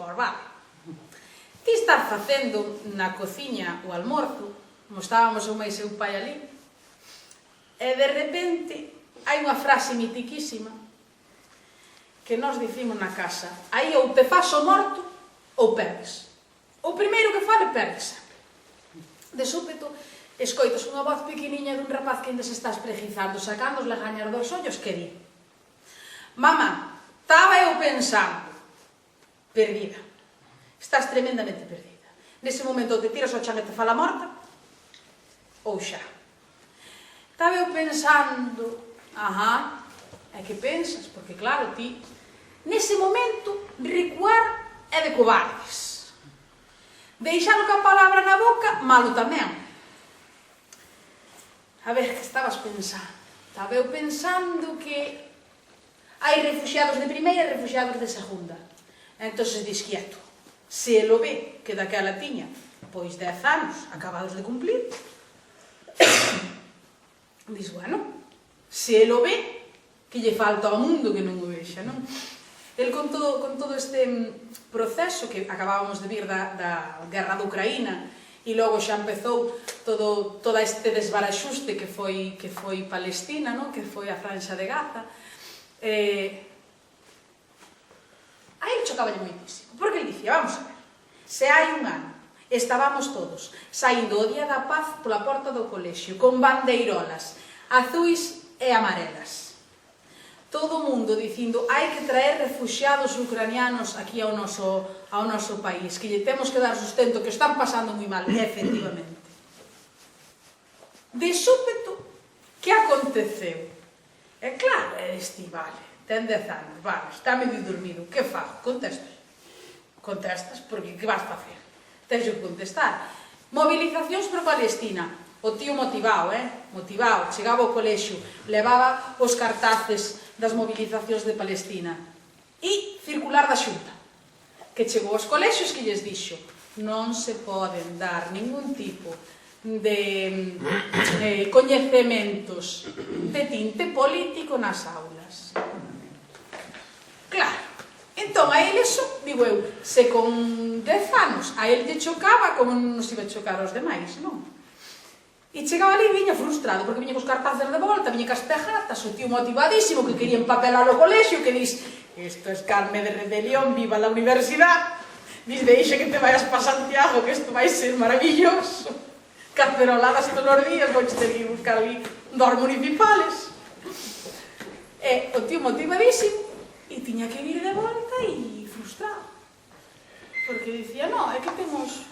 ti estás facendo na cociña o almorzo, como estábamos o máis seu pai ali, e de repente hai unha frase mitiquísima que nós dicimos na casa, aí ou te fas o morto ou perdes. O primeiro que fale perdes. De súpeto, escoitas unha voz pequeniña dun rapaz que ainda se está esprejizando, sacando os legañas dos ollos, que di, mamá, estaba eu pensando, perdida, estás tremendamente perdida. Nese momento te tiras ao chan e te fala morta, ou xa. Estaba eu pensando, é que pensas, porque claro, ti, nese momento, recuar é de cobardes. Deixalo que a palabra na boca, malo tamén. A ver, que estabas pensando? Estaba eu pensando que hai refugiados de primeira e refugiados de segunda. Entón, dis quieto. Se lo ve que daquela tiña, pois 10 anos acabados de cumplir, dis, bueno, se lo ve, que lle falta ao mundo que non o vexa, non? El con todo este proceso que acabábamos de vir da guerra de Ucraína e logo xa empezou todo este desbaraxuste que foi Palestina, non? Que foi a Franxa de Gaza. A ele chocaballe moitísimo, porque ele dicía, vamos a ver, se hai un ano estábamos todos saindo o día da paz pola porta do colexio con bandeirolas azuis e amarelas, todo o mundo dicindo hai que traer refugiados ucranianos aquí ao noso país, que lle temos que dar sustento, que están pasando moi mal, efectivamente. De súpeto, que aconteceu? É claro, este vale, ten 10 anos, vale, está medio dormido, que fago? Contestas, porque que vas facer? Tens que contestar. Movilizacións por Palestina, o tío motivado, motivado, chegaba ao colexio, levaba os cartaces das movilizacións de Palestina e circular da Xunta, que chegou aos colexios que lles dixo non se poden dar ningún tipo de coñecementos de tinte político nas aulas. Claro, entón a ele digo eu, se con 10 anos a ele lle chocaba, como non nos iba a chocar aos demais, non? E chegaba ali e viña frustrado, porque viña cos cartaces de volta, viña cas pegatas, o tío motivadísimo, que quería empapelar o colexio, que dis, isto es carne de rebelión, viva la universidad, dis, deixa que te vayas pa Santiago, que isto vai ser maravilloso, caceroladas todos os días, vou ter que buscar ali 2 municipales. E o tío motivadísimo, e tiña que vir de volta e frustrado, porque dicía, no, é que temos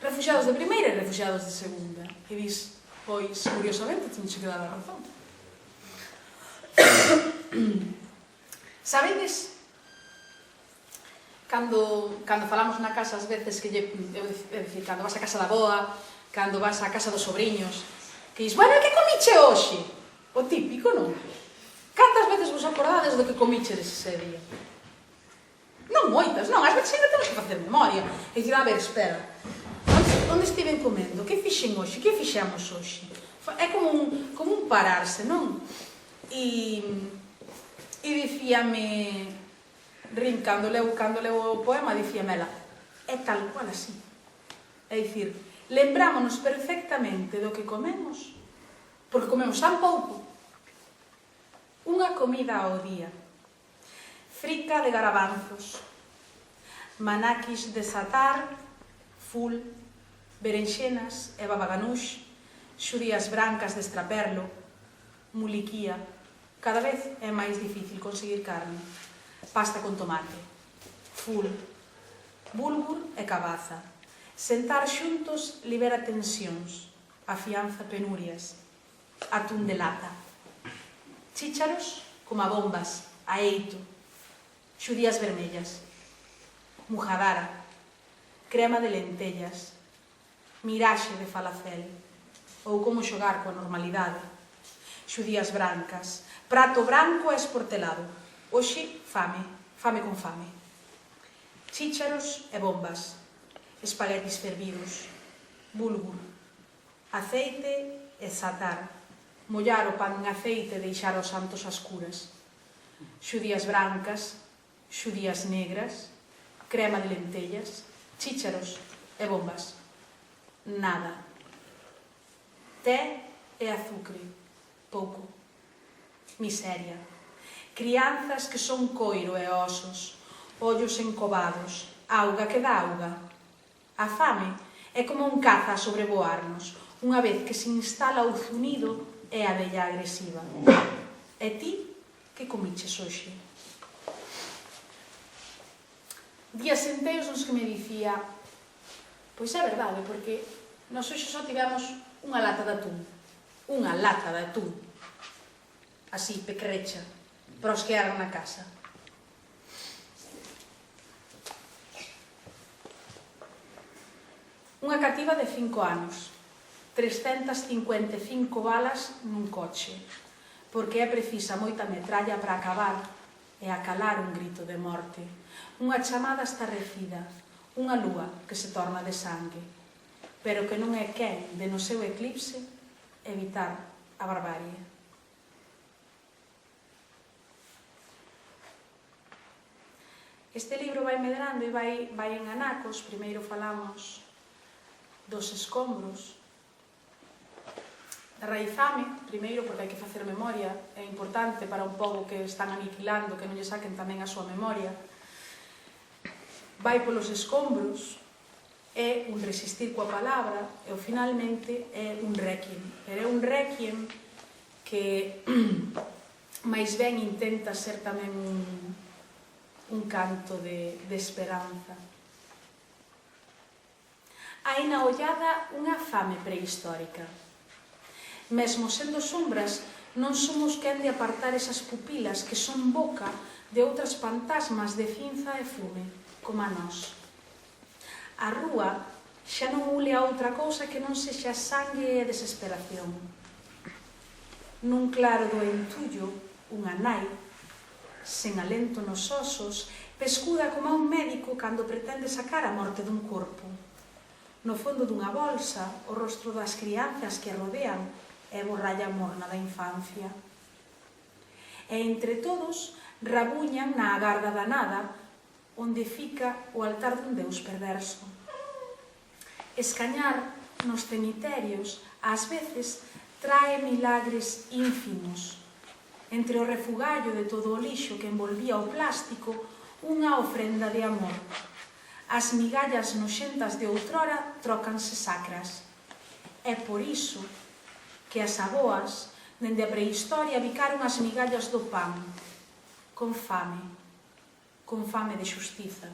refugiados de primeira e refugiados de segunda. E dis, pois, curiosamente, teño que dar a razón. Sabedes, cando falamos na casa, ás veces, que decir, cando vas a casa da boa, cando vas a casa dos sobriños, que dis, bueno, que comiche hoxe? O típico, non? Cantas veces vos acordades do que comiches ese día? Non moitas, non, ás veces ainda temos que facer memoria. E dicir, a ver, espera, onde estiven comendo? Que fixen hoxe? Que fixemos hoxe? É como un pararse, non? E dicíame, Rim, cando leu o poema, dicíame ela, é tal cual así. É dicir, lembrámonos perfectamente do que comemos, porque comemos tan pouco. Unha comida ao día, frica de garabanzos, manaquis de satar, full, berenxenas e babaganús, xudías brancas de estraperlo, muliquía, cada vez é máis difícil conseguir carne, pasta con tomate, full, bulgur e cabaza, sentar xuntos libera tensións, afianza penurias, atún de lata, chícharos como a bombas, a eito, xudías vermellas, mujadara, crema de lentellas, miraxe de falafel, ou como xogar coa normalidade, xudías brancas, prato branco e esportelado, hoxe fame con fame, chícharos e bombas, espaguetis fervidos, bulgur, aceite e satar, mollar o pan en aceite e deixar os santos ás curas, xudías brancas, xudías negras, crema de lentellas, chícharos e bombas. Nada. Té e azucre. Pouco. Miseria. Crianzas que son coiro e osos, ollos encobados, auga que dá auga. A fame é como un caza a sobrevoarnos, unha vez que se instala o zunido e a vella agresiva. E ti, que comiches hoxe? días enteiros nos que me dicía: pois é verdade, porque nos hoxe só tivemos unha lata de atún, así, pequerecha, para os que eran na casa. Unha cativa de 5 anos, 355 balas nun coche, porque é precisa moita metralla para acabar e acalar un grito de morte, unha chamada estarrecida, unha lúa que se torna de sangue, pero que non é quen de no seu eclipse evitar a barbarie. Este libro vai medrando e vai en anacos. Primeiro falamos dos escombros, da raizame, primeiro porque hai que facer memoria, é importante para un pobo que están aniquilando, que non lle saquen tamén a súa memoria. Vai polos escombros, é un resistir coa palabra, e finalmente é un réquiem. Pero é un réquiem que máis ben intenta ser tamén un canto de esperanza. Hai na ollada unha fame prehistórica. Mesmo sendo sombras, non somos quen de apartar esas pupilas que son boca de outras fantasmas de cinza e fume, como a nós. A rúa xa non ule a outra cousa que non sexa sangue e desesperación. Nun claro do entullo, unha nai, sen alento nos osos, pescuda como a un médico cando pretende sacar a morte dun corpo. No fondo dunha bolsa, o rostro das crianzas que a rodean é borralla morna da infancia. E entre todos rabuñan na agarda da nada, onde fica o altar dun deus perverso. Escañar nos cemiterios, ás veces, trae milagres ínfimos. Entre o refugallo de todo o lixo que envolvía o plástico, unha ofrenda de amor. As migallas noxentas de outrora trócanse sacras. É por iso que as aboas, dende a prehistoria, bicaron as migallas do pan, con fame de xustiza.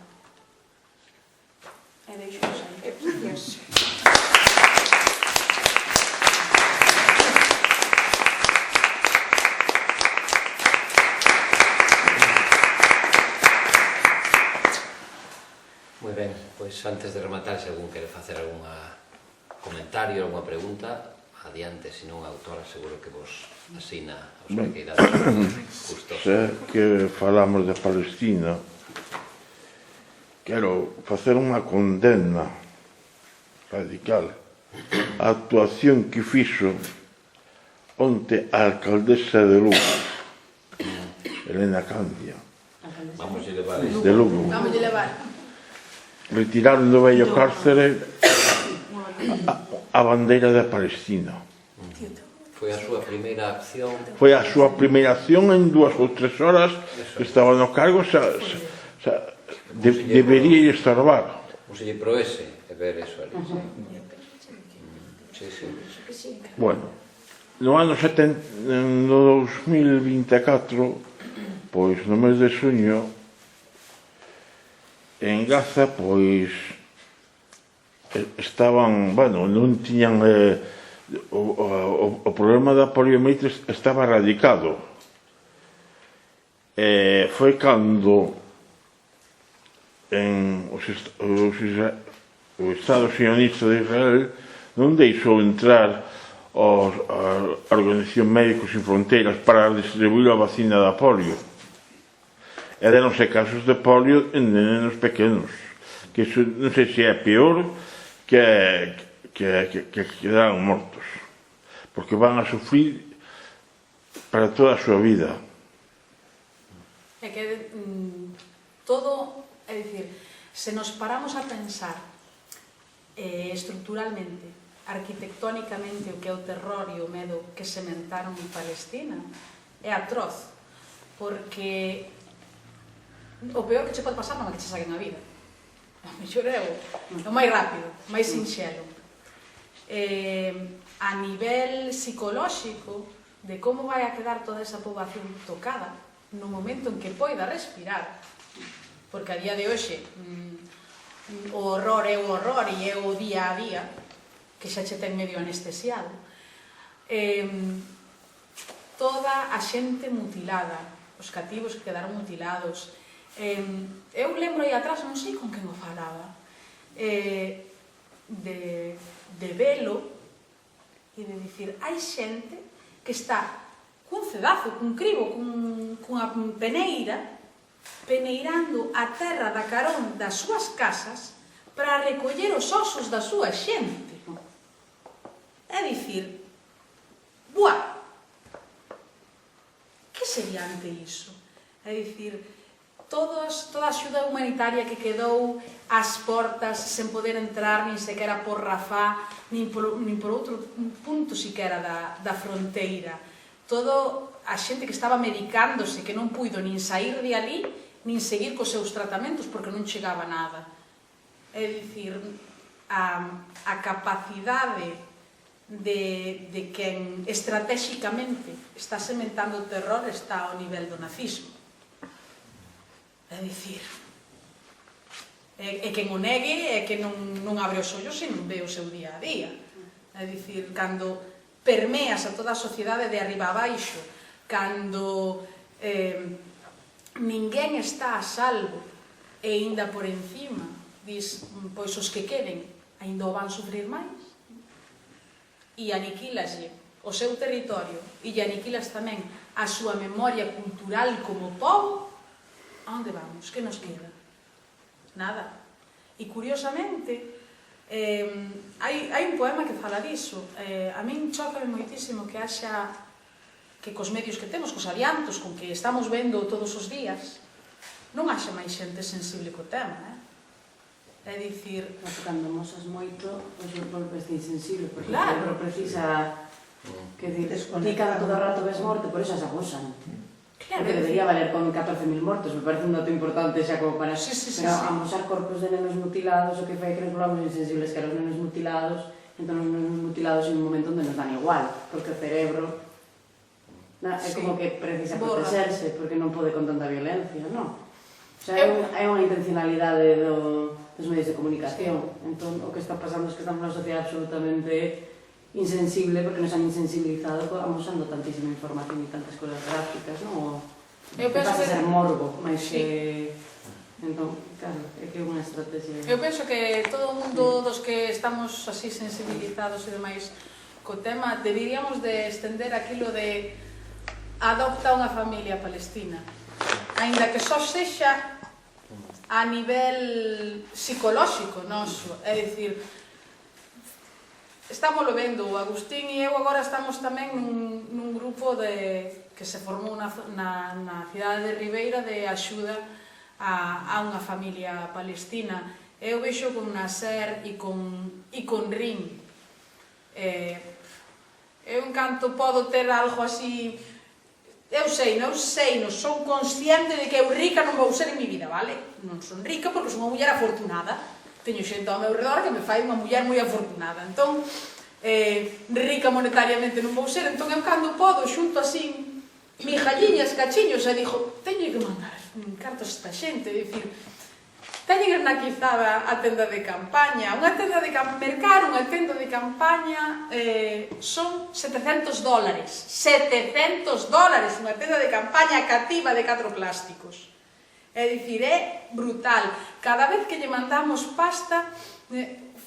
E deixo-os aí. Gracias. Moi ben, pois antes de rematar, se algún quere facer algún comentario, alguna pregunta, adiante, senón a autora seguro que vos asina os requeirados justos. Xa que falamos de Palestina, quero facer unha condena radical a actuación que fixo onte a alcaldesa de Lugo, Elena Candia, Vamos a levar isto. de Lugo. Vamos a levar. Retiraron do vello cárcere a bandeira de Palestina. Foi a súa primeira acción. Foi a súa primeira acción en 2 ou 3 horas que estaba no cargo, debería estorbar. Ou se lle proese e ver eso ali. Sí, sí. Bueno, no ano 2024, pois no mes de xuño, en Gaza, pois estaban, bueno, non tiñan o problema da poliomielitis estaba erradicado. Foi cando o Estado sionista de Israel non deixou entrar a Organización Médicos Sin Fronteiras para distribuir a vacina da polio. E deronse casos de polio en nenos pequenos, que non sei se é peor que quedaran mortos, porque van a sufrir para toda a súa vida. É que todo, é dicir, se nos paramos a pensar estructuralmente, arquitectónicamente, o que é o terror e o medo que sementaron en Palestina, é atroz, porque o peor que che pode pasar non é que che saquen a vida. A mellor é o máis rápido, máis sinxelo. A nivel psicolóxico, de como vai a quedar toda esa poboación tocada no momento en que poida respirar, porque a día de hoxe o horror é o horror e é o día a día, que xa che ten medio anestesiado. Toda a xente mutilada, os cativos que quedaron mutilados. Eu lembro aí atrás, non sei con quen o falaba, de velo e de dicir, hai xente que está cun cedazo, cun cribo, cunha peneira, peneirando a terra da carón das súas casas para recoller os osos da súa xente. É dicir, buah, que sería ante iso? É dicir, toda a axuda humanitaria que quedou ás portas sen poder entrar nin sequera por Rafah, nin por outro punto siquera da fronteira. Toda a xente que estaba medicándose, que non puido nin sair de ali, nin seguir cos seus tratamentos porque non chegaba nada. É dicir, a capacidade de quen estratégicamente está sementando o terror está ao nivel do nazismo. É dicir, e quen o negue é que non abre os ollos e non ve o seu día a día. É dicir, cando permeas a toda a sociedade de arriba a baixo, cando ninguén está a salvo e ainda por encima dis, pois os que queden ainda o van sufrir máis, e aniquilaslle o seu territorio e lle aniquilas tamén a súa memoria cultural como pobo, a onde vamos? Que nos queda? Nada. E curiosamente hai un poema que fala diso. A min chócame moitísimo que haxa, que cos medios que temos, cos adiantos con que estamos vendo todos os días, non haxa máis xente sensible co tema, é dicir... Cando mosas moito, o seu corpo está insensible, porque Claro. o corpo precisa... Que ti cada todo o rato ves morte, por eso as abusan. Claro, Porque debería valer con 14.000 mortos, me parece un dato importante xa como para... Sí. Pero amosar corpos de nenos mutilados, o que fai que nos volvamos insensibles que a los nenos mutilados, entón os nenos mutilados en un momento onde nos dan igual, porque o cerebro... É como que precisa protegerse, porque non pode con tanta violencia, non? O sea, hai unha intencionalidade dos medios de comunicación. Entón, o que está pasando é que estamos nunha sociedade absolutamente insensible, porque nos han insensibilizado amosando tantísima información e tantas cosas gráficas, non? Eu penso pasa a que... ser morbo, máis que... Entón, claro, é que é unha estrategia... Eu penso que todo o mundo dos que estamos así sensibilizados e demais co tema, deberíamos de estender aquilo de adopta unha familia palestina, aínda que só sexa a nivel psicolóxico noso, é dicir, estámoslo vendo, o Agustín e eu agora estamos tamén nun grupo que se formou na cidade de Ribeira de axuda a unha familia palestina. Eu vexo con Nasser e con Rim. Eu encanto podo ter algo así... Eu sei, son consciente de que eu rica non vou ser en mi vida, vale? Non son rica porque son unha muller afortunada. Teño xente ao meu redor que me fai unha muller moi afortunada. Entón, rica monetariamente non vou ser. Entón, eu cando podo, xunto así, mijalliñas, cachiños, e dixo, teño que mandar cartos a esta xente, dicir, teño que naquizada a tenda de campaña. Unha tenda de mercar unha tenda de campaña son $700. $700 unha tenda de campaña cativa de 4 plásticos. É dicir, é brutal. Cada vez que lle mandamos pasta,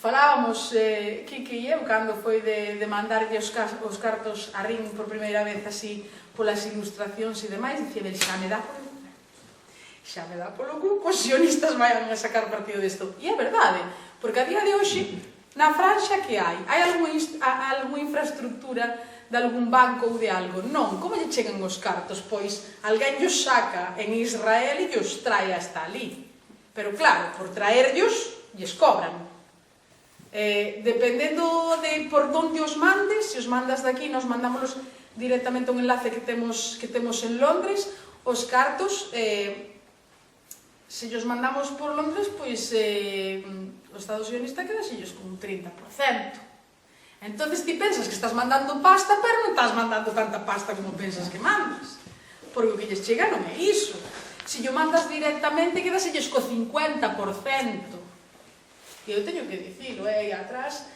falábamos, Kiki e eu, cando foi de mandarlle os cartos a Rin por primeira vez así, polas ilustracións e demais, dicía, xa me dá polo cu, os sionistas vayan a sacar partido disto. E é verdade, porque a día de hoxe, na franxa que hai algunha infraestructura de algún banco ou de algo? Non, como lle chegan os cartos? Pois, alguén llos saca en Israel e llos trae hasta ali. Pero claro, por traerllos, lles cobran. Dependendo de por onde os mandes, se os mandas daqui, nos mandámonos directamente un enlace que temos en Londres, os cartos... Se os mandamos por Londres, pois o Estado sionista quedasellos con un 30%. Entonces ti pensas que estás mandando pasta, pero non estás mandando tanta pasta como pensas que mandas. Porque o que lles chega non é iso. se o mandas directamente, quedaselles co 50%. E eu teño que dicilo, aí atrás,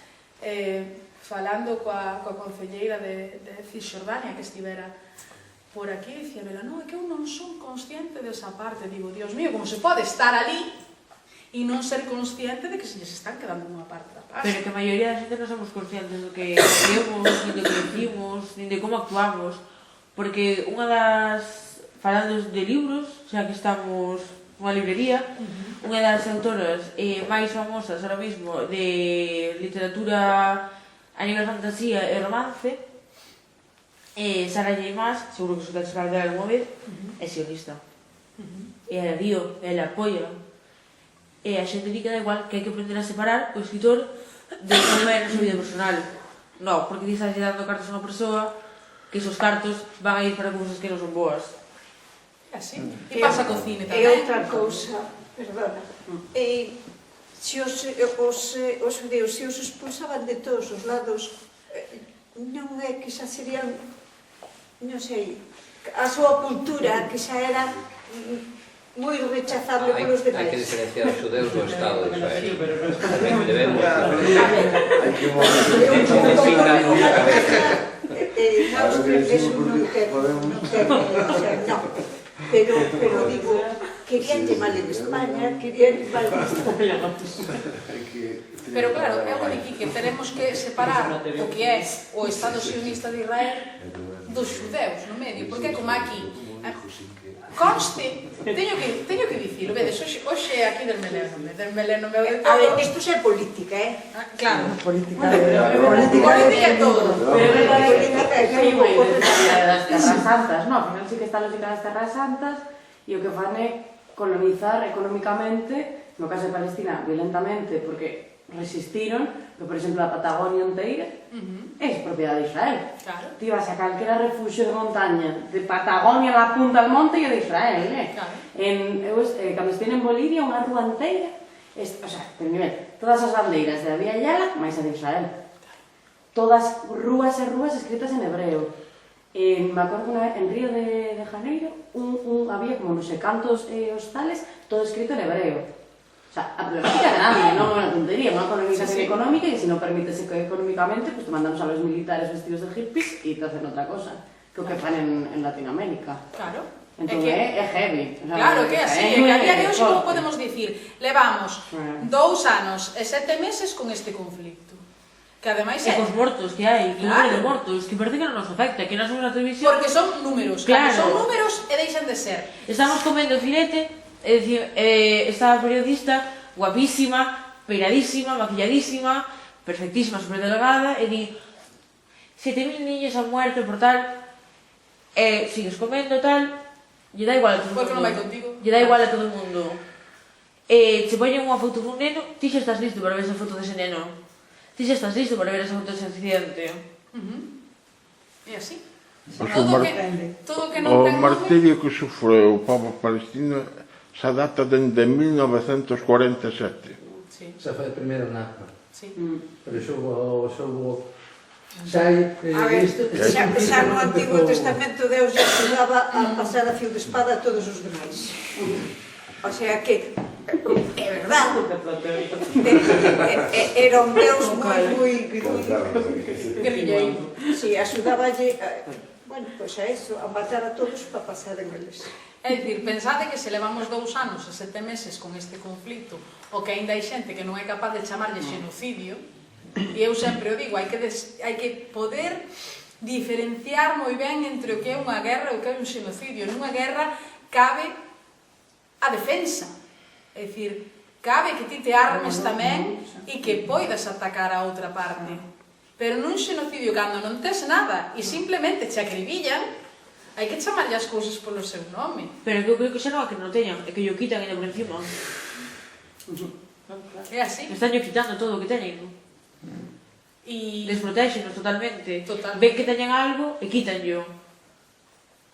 falando coa concelleira de Cisxordania que estivera por aquí, dicía, vela, non, é que eu non son consciente desa parte. Digo, Dios mío, como se pode estar ali e non ser consciente de que se lles están quedando unha parte da pasta. Pero que a maioría da xente non somos conscientes do que vemos, nin do que decimos, nin de como actuamos. Porque unha das... falando de libros, xa que estamos nunha librería, unha das autoras máis famosas ahora mismo de literatura a nivel fantasía e romance, Sarah J. Maas, seguro que se te sabe de alguma vez, é sionista. E ela dio, ela apoia. E a xente di que da igual, que hai que aprender a separar o escritor de como é na súa vida personal. Non, porque ti estás dando cartas a unha persoa que esos cartos van a ir para cousas que non son boas. Así. E pasa co cine tamén. E outra cousa, perdona, se os judeus se os expulsaban de todos os lados, non é que xa serían, non sei, a súa cultura, que xa era moi rechazable polos demais. Hai que diferenciar os judeus do Estado de Israel. Debemos... Eso non pero digo, querían mal en España, querían mal en España. Pero claro, é o que dicir, que tenemos que separar o que é o Estado sionista de Israel dos xudeus no medio, porque como aquí conste, teño que dicilo, vedes, hoxe aquí del melénome meu de todo. A ver, isto é política, Claro. Política é todo. Pero é verdade que hai unha identidade das Terras Santas, non? Ao final sí que está a lógica das Terras Santas e o que fan é colonizar económicamente, no caso de Palestina, violentamente, porque resistiron, que por exemplo a Patagonia inteira é propiedade de Israel. Claro. Ti vas a calquera refugio de montaña, de Patagonia a la punta del monte e de Israel, Claro. Cando estive en Bolivia, unha rúa inteira, o sea, por nivel, todas as bandeiras de Vía Yala, máis a de Israel. Todas rúas e rúas escritas en hebreo. Me acordo en Río de Janeiro, había como, non sei, cantos hostales, todo escrito en hebreo. O sea, a problemática grande, non é unha tontería, unha colonización económica e se non permitese económicamente, pues te mandamos a los militares vestidos de hippies e te hacen outra cosa, que o que fan en Latinoamérica. Claro. Entón é heavy. Claro que é así, é que a día de hoxe como podemos dicir, levamos 2 anos e 7 meses con este conflicto. Que ademais E cos mortos que hai, que número de mortos, que parece que non nos afecta, que non somos na televisión. Porque son números, Claro. son números e deixan de ser. Estamos comendo filete, é dicir, esta periodista, guapísima, peiradísima, maquilladísima, perfectísima, super delgada, e di 7.000 niños han muerto por tal, e sigues comendo tal, lle dá igual a todo o mundo. Porque non vai contigo. Lle dá igual a todo o mundo. Se poñen unha foto dun neno, ti xa estás listo para ver esa foto dese neno. Ti xa estás listo para ver esa foto dese accidente. É así. Pois Todo que non o ten martirio que sufre o povo palestino xa data dende 1947. Sí, Esa foi a primeira Nakba. sí. Pero xa hubo... Xa hai... A ver, xa no Antigo Testamento Deus lle axudaba a pasar a fio de espada a todos os demais. O sea que, é verdade, era un Deus moi Guerrilleiro. si, axudáballe, bueno, pois a eso, a matar a todos para pasar en eles. É dicir, pensade que se levamos 2 anos e 7 meses con este conflito, o que aínda hai xente que non é capaz de chamarlle xenocidio, e eu sempre o digo, hai que poder diferenciar moi ben entre o que é unha guerra e o que é un xenocidio. Nunha guerra cabe a defensa, é dicir, cabe que ti te armes tamén e que poidas atacar a outra parte. Pero nun xenocidio, cando non tes nada e simplemente te acribillan, hai que chamarlle as cousas polo seu nome. Pero que eu creo que xa non é que non teñan, é que yo quitan ainda por encima. É así. Están yo quitando todo o que teñen. E Desprotéxenos totalmente. Totalmente. Ven que teñen algo e quítanllo.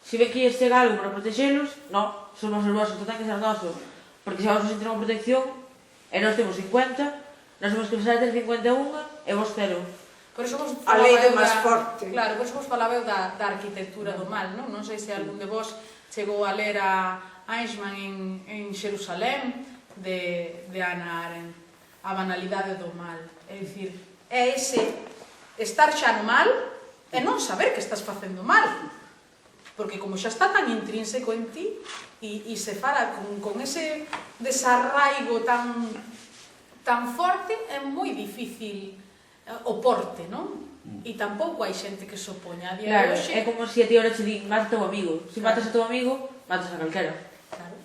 Se ven que este algo para protexelos, non, somos os vosos, ten que ser noso. Porque se vamos a sentir unha protección, e nós temos 50, nós temos que empezar a ter 51 e vos 0. por eso vos A lei do falaba máis forte. Claro, por eso vos falaba da arquitectura do mal, non? Non sei se algún de vos chegou a ler a Eichmann en Xerusalén de Hannah Arendt, a banalidade do mal. É dicir, é ese estar xa no mal e non saber que estás facendo mal, porque como xa está tan intrínseco en ti e se fala con ese desarraigo tan forte, é moi difícil oporte, non? E tampouco hai xente que se opoña a día Claro, de hoxe. é como se a ti ahora te di, mata a teu amigo. Se matas a teu amigo, matas a calquera. Claro,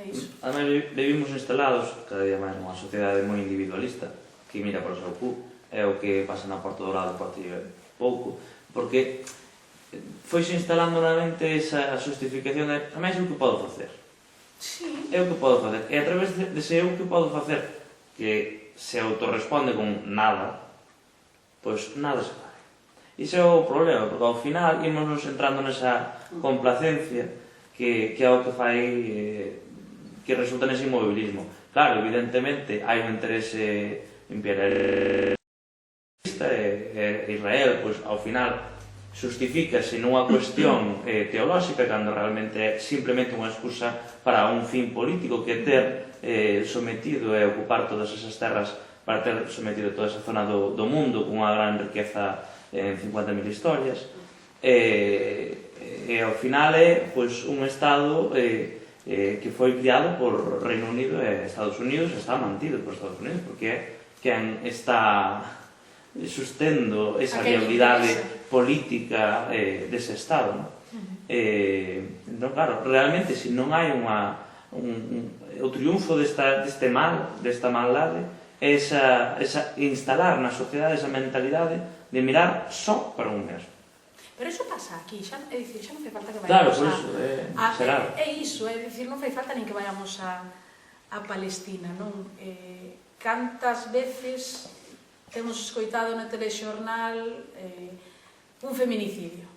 é iso. Ademais, vivimos instalados cada día máis nunha sociedade moi individualista que mira para o seu cu, é o que pasa na Porta Dourada por ti pouco, porque foise instalando na mente esa justificación de a máis é o que podo facer. Sí. É o que podo facer. E a través dese eu que podo facer, que se autorresponde con nada, pois nada se fai. Iso é o problema, porque ao final ímonos entrando nesa complacencia que é o que fai que resulta nese inmobilismo. Claro, evidentemente hai un interese imperialista e Israel, pois ao final justifícase nunha cuestión teolóxica cando realmente é simplemente unha excusa para un fin político que é ter sometido e ocupar todas esas terras, para ter sometido toda esa zona do mundo con unha gran riqueza en 50.000 historias e ao final é pois, un Estado que foi criado por Reino Unido e Estados Unidos, está mantido por Estados Unidos porque é quen está sustendo esa viabilidade política dese Estado, non? Entón, claro, realmente, se non hai o triunfo deste mal, desta maldade, é instalar na sociedade esa mentalidade de mirar só para un mesmo. Pero iso pasa aquí, xa, é dicir, xa non fai falta que vayamos Claro, por iso, será. É iso, é dicir, non fai falta nin que vayamos a Palestina, non? Cantas veces temos escoitado no telexornal un feminicidio.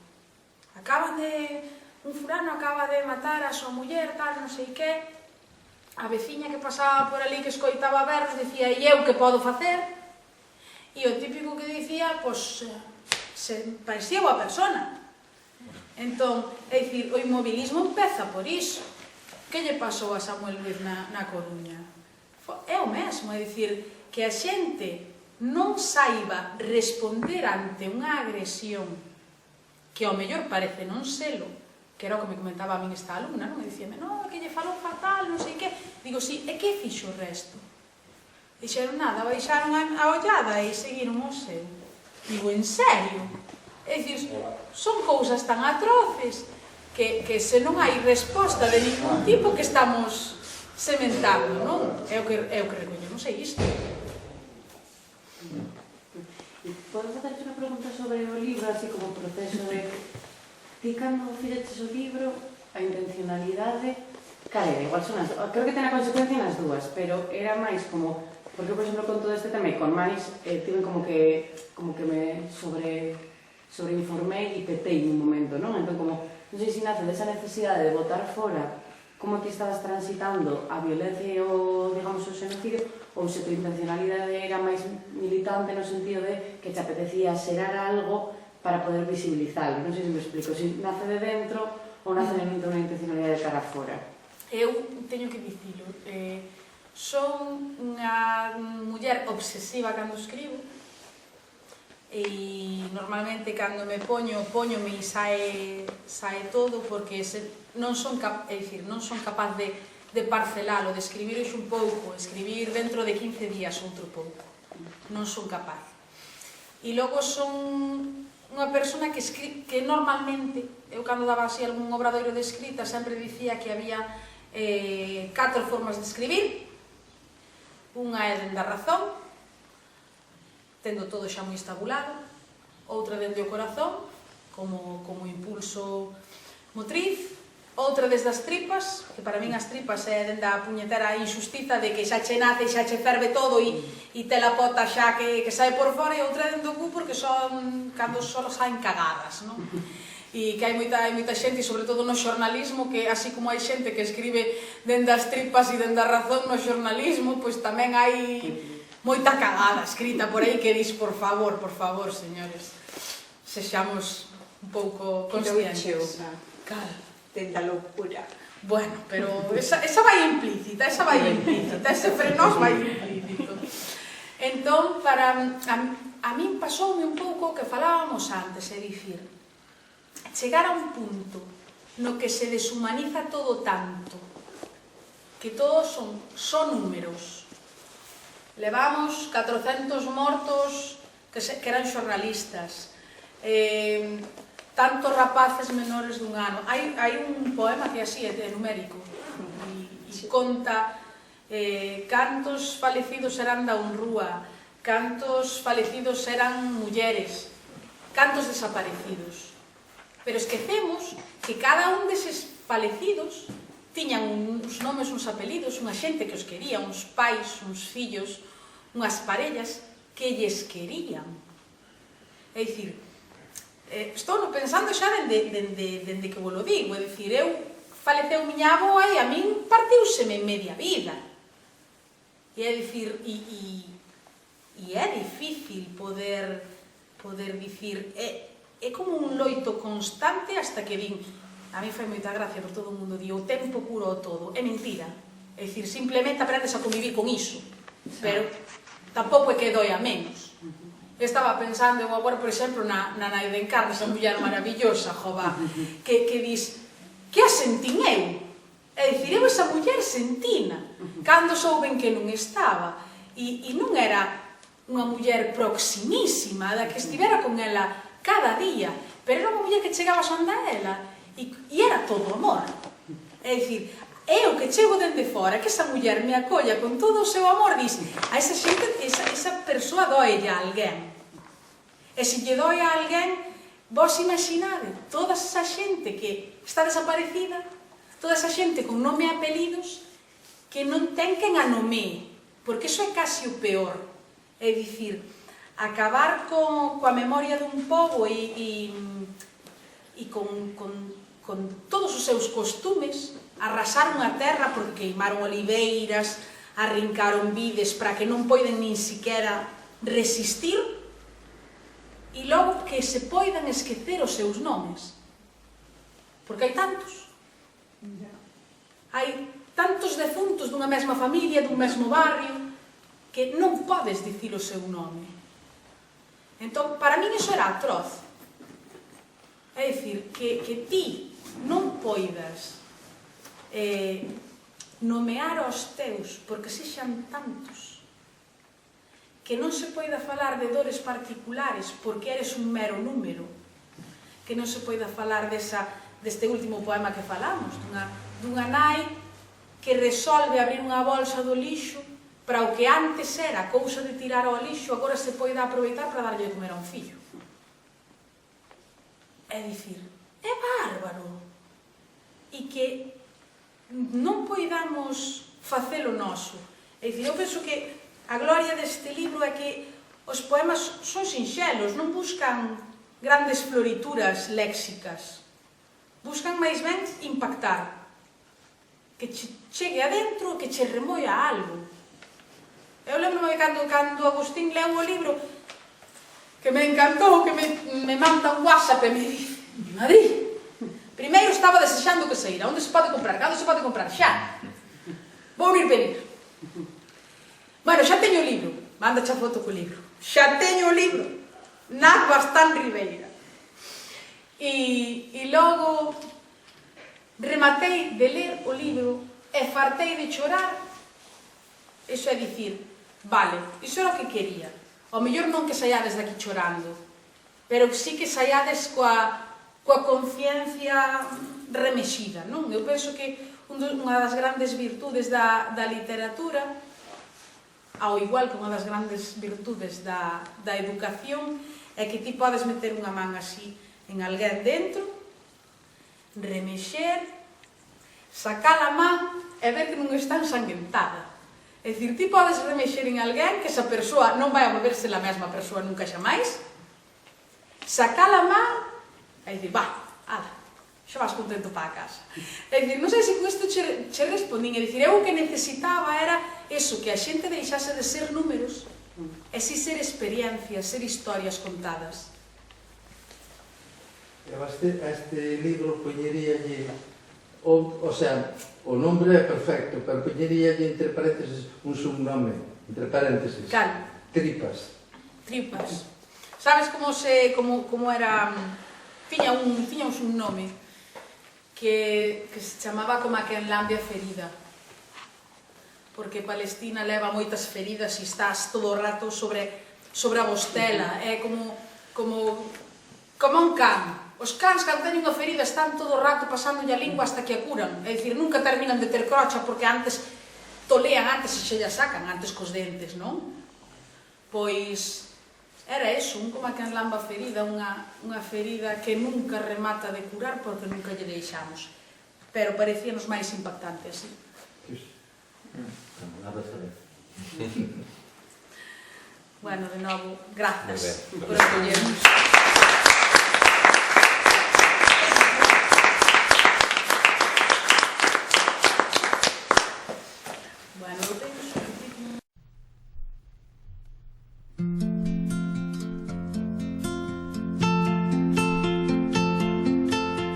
Un fulano acaba de matar a súa muller, tal, non sei que. A veciña que pasaba por ali que escoitaba berros dicía, e eu que podo facer? E o típico que dicía, pois, se parecía boa persona. Entón, é dicir, o inmobilismo empeza por iso. Que lle pasou a Samuel Luís na Coruña? É o mesmo, é dicir, que a xente non saiba responder ante unha agresión que ao mellor parece non selo, que era o que me comentaba a min esta alumna, non? E dicíame, non, que lle falou fatal, non sei que. Digo, sí, e que fixo o resto? Dixeron nada, baixaron a ollada e seguiron o seu. Digo, en serio? É dicir, son cousas tan atroces que se non hai resposta de ningún tipo que estamos sementando, non? É o que recoñemos, é isto. Podo facerche unha pregunta sobre o libro, así como proceso de... Ti cando fixeches o libro, a intencionalidade, cal era? Igual son as... Creo que ten a consecuencia nas dúas, pero era máis como... Porque, por exemplo, con todo este tema, con máis, tiven como que me sobreinformei e petei nun momento, non? Entón, como, non sei se nace desa necesidade de botar fora como ti estabas transitando a violencia e o, digamos, o xenocidio, ou se tu intencionalidade era máis militante no sentido de que te apetecía xerar algo para poder visibilizarlo. Non sei se me explico, se nace de dentro ou nace de unha intencionalidade de cara fora. Eu teño que dicilo, son unha muller obsesiva cando escribo e normalmente cando me poñome e sae todo porque non son capaz de parcelalo, de escribir hoxe un pouco, escribir dentro de 15 días outro pouco. Non son capaz. E logo son unha persona que normalmente, eu cando daba así algún obradoiro de escrita sempre dicía que había 4 formas de escribir. Unha é dende a razón, tendo todo xa moi estabulado, outra dende o corazón, como impulso motriz, outra desde as tripas, que para min as tripas é dende a puñetera injustiza de que xa che nace, xa che ferve todo e te la pota xa que sae por fora, e outra dende o cu porque son cando só saen cagadas, non? E que hai moita xente, sobre todo no xornalismo, que así como hai xente que escribe dende as tripas e dende a razón no xornalismo, pois tamén hai moita cagada escrita por aí que dis, por favor, señores, sexamos un pouco conscientes. Cal, dende a loucura. Bueno, pero esa vai implícita, ese frenós vai implícito. Entón, a min pasoume un pouco o que falábamos antes, é dicir, chegar a un punto no que se deshumaniza todo tanto, que todos son números. Levamos 400 mortos que eran xornalistas, tantos rapaces menores dun ano. Hai un poema que así é numérico e conta cantos falecidos eran da Unrúa, cantos falecidos eran mulleres, cantos desaparecidos. Pero esquecemos que cada un deses falecidos tiñan uns nomes, uns apelidos, unha xente que os quería, uns pais, uns fillos, unhas parellas que lles querían. É dicir, estou pensando xa dende que vos lo digo, é dicir, faleceu miña avoa e a min partiuseme media vida. E é dicir, e é difícil poder dicir, é como un loito constante hasta que vin. A mí foi moita gracia, por todo o mundo di, o tempo cura o todo. É mentira. É dicir, simplemente aprendes a convivir con iso. Pero tampouco é que doi a menos. Estaba pensando agora, por exemplo, na nai de Encarna, esa muller maravillosa, jova, que dis, que a sentín eu? É dicir, eu esa muller sentina, cando souben que non estaba. E non era unha muller proximísima, da que estivera con ela cada día, pero era unha muller que chegaba sonda a ela, e era todo amor. É dicir, eu que chego dende fora, que esa muller me acolla con todo o seu amor, dis, a esa xente, esa persoa doelle a alguén. E se lle doi a alguén, vos imaginade toda esa xente que está desaparecida, toda esa xente con nome e apelidos, que non ten quen a nomee, porque iso é casi o peor. É dicir, acabar coa memoria dun pobo e con todos os seus costumes, arrasar unha terra porque queimaron oliveiras, arrincaron vides para que non poiden nin siquera resistir, e logo que se poidan esquecer os seus nomes. Porque hai tantos. Hai tantos defuntos dunha mesma familia, dun mesmo barrio, que non podes dicir o seu nome. Entón, para min iso era atroz. É dicir, que ti non poidas nomear os teus, porque sexan tantos, que non se poida falar de dores particulares porque eres un mero número, que non se poida falar deste último poema que falamos, dunha nai que resolve abrir unha bolsa do lixo para o que antes era cousa de tirar ao lixo, agora se poida aproveitar para darlle de comer a un fillo. É dicir, é bárbaro. E que non poidamos facelo noso. É dicir, eu penso que a gloria deste libro é que os poemas son sinxelos, non buscan grandes florituras léxicas. Buscan máis ben impactar. Que chegue adentro, que che remoia algo. Eu lembro-me cando Agustín leu o libro, que me encantou, que me manda un WhatsApp e me di, Madrid, primeiro estaba desexando que saíra, onde se pode comprar, cando se pode comprar, xa. Vou vir pedir. Bueno, xa teño o libro, mándache a foto co libro. Xa teño o libro, na Bastán Ribeira. E logo rematei de ler o libro e fartei de chorar. Iso é dicir, vale, iso era o que quería. Ao mellor non que saiades daqui chorando, pero sí que saiades coa conciencia remexida, non? Eu penso que unha das grandes virtudes da literatura, ao igual que unha das grandes virtudes da educación, é que ti podes meter unha man así en alguén dentro, remexer, sacar a man e ver que non está ensanguentada. É dicir, ti podes remexer en alguén que esa persoa non vai a volverse a mesma persoa nunca xa máis, sacar a man e dicir, ala, xa vas contento para a casa. É dicir, non sei se con isto che respondín, é dicir, eu o que necesitaba era eso, que a xente deixase de ser números e si ser experiencias, ser historias contadas. A este libro poñeríalle o sea, o nombre é perfecto, pero poñería entre paréntesis un subnome, entre paréntesis. Cal? Tripas. Tripas. Sabes como era... Tiña un nome que se chamaba como a Quenlandia ferida. Porque Palestina leva moitas feridas e estás todo o rato sobre a bostela. É como un can. Os cans, cando teñen unha ferida, están todo o rato pasándolle a lingua hasta que a curan. É dicir, nunca terminan de ter crocha porque antes tolean antes e xe ya sacan antes cos dentes, non? Pois era eso, como a canlamba ferida, unha ferida que nunca remata de curar porque nunca lle deixamos. Pero parecíanos máis impactante así. Bueno, de novo, grazas por escollernos. Bueno, lo tengo suficiente.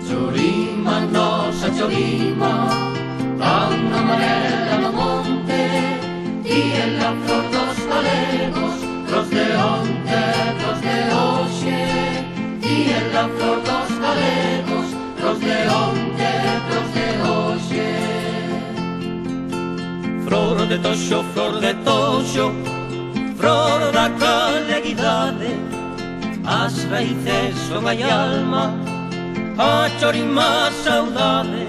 Chorima, nosa chorima, tan amarela no monte, e en la flor dos galegos, pros de onte, pros de hoxe, e en la flor dos galegos, pros de onte, pros de hoxe. Flor de toxo, flor da galeguidade, as raíces son a alma, a chorima saudade,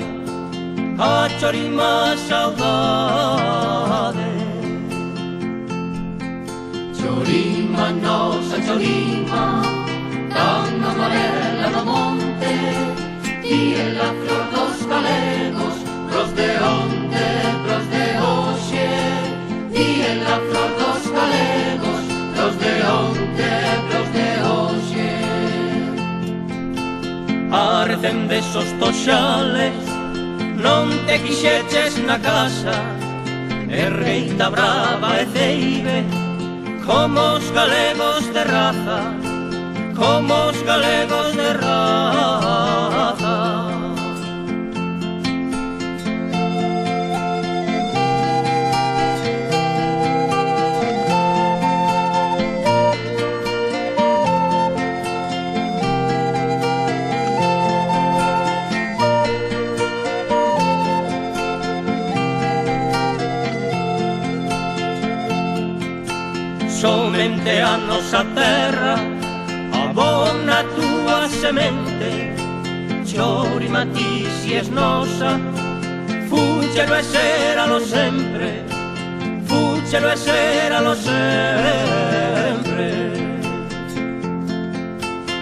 a chorima saudade. Chorima, nosa chorima, tan amarela no monte, e en la flor dos galegos, pros de onte, pros de hoxe, e en la flor dos galegos, pros de onte, pros de hoxe. Arcen desos toxales, non te quixeches na casa, ergueita brava e ceibe, como os galegos de raza, como os galegos de raza. Somente a nosa terra abona a túa semente, chorima ti si es nosa, fúchelo e seralo sempre, fúchelo e seralo sempre.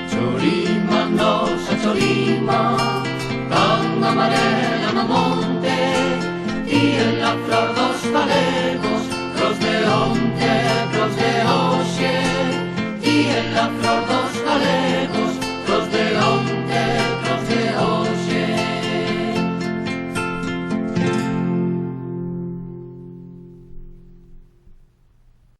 Chorima, nosa chorima, tan amarela no monte, e en la flor dos galegos, pros de onte, pros de hoxe, e en la flor dos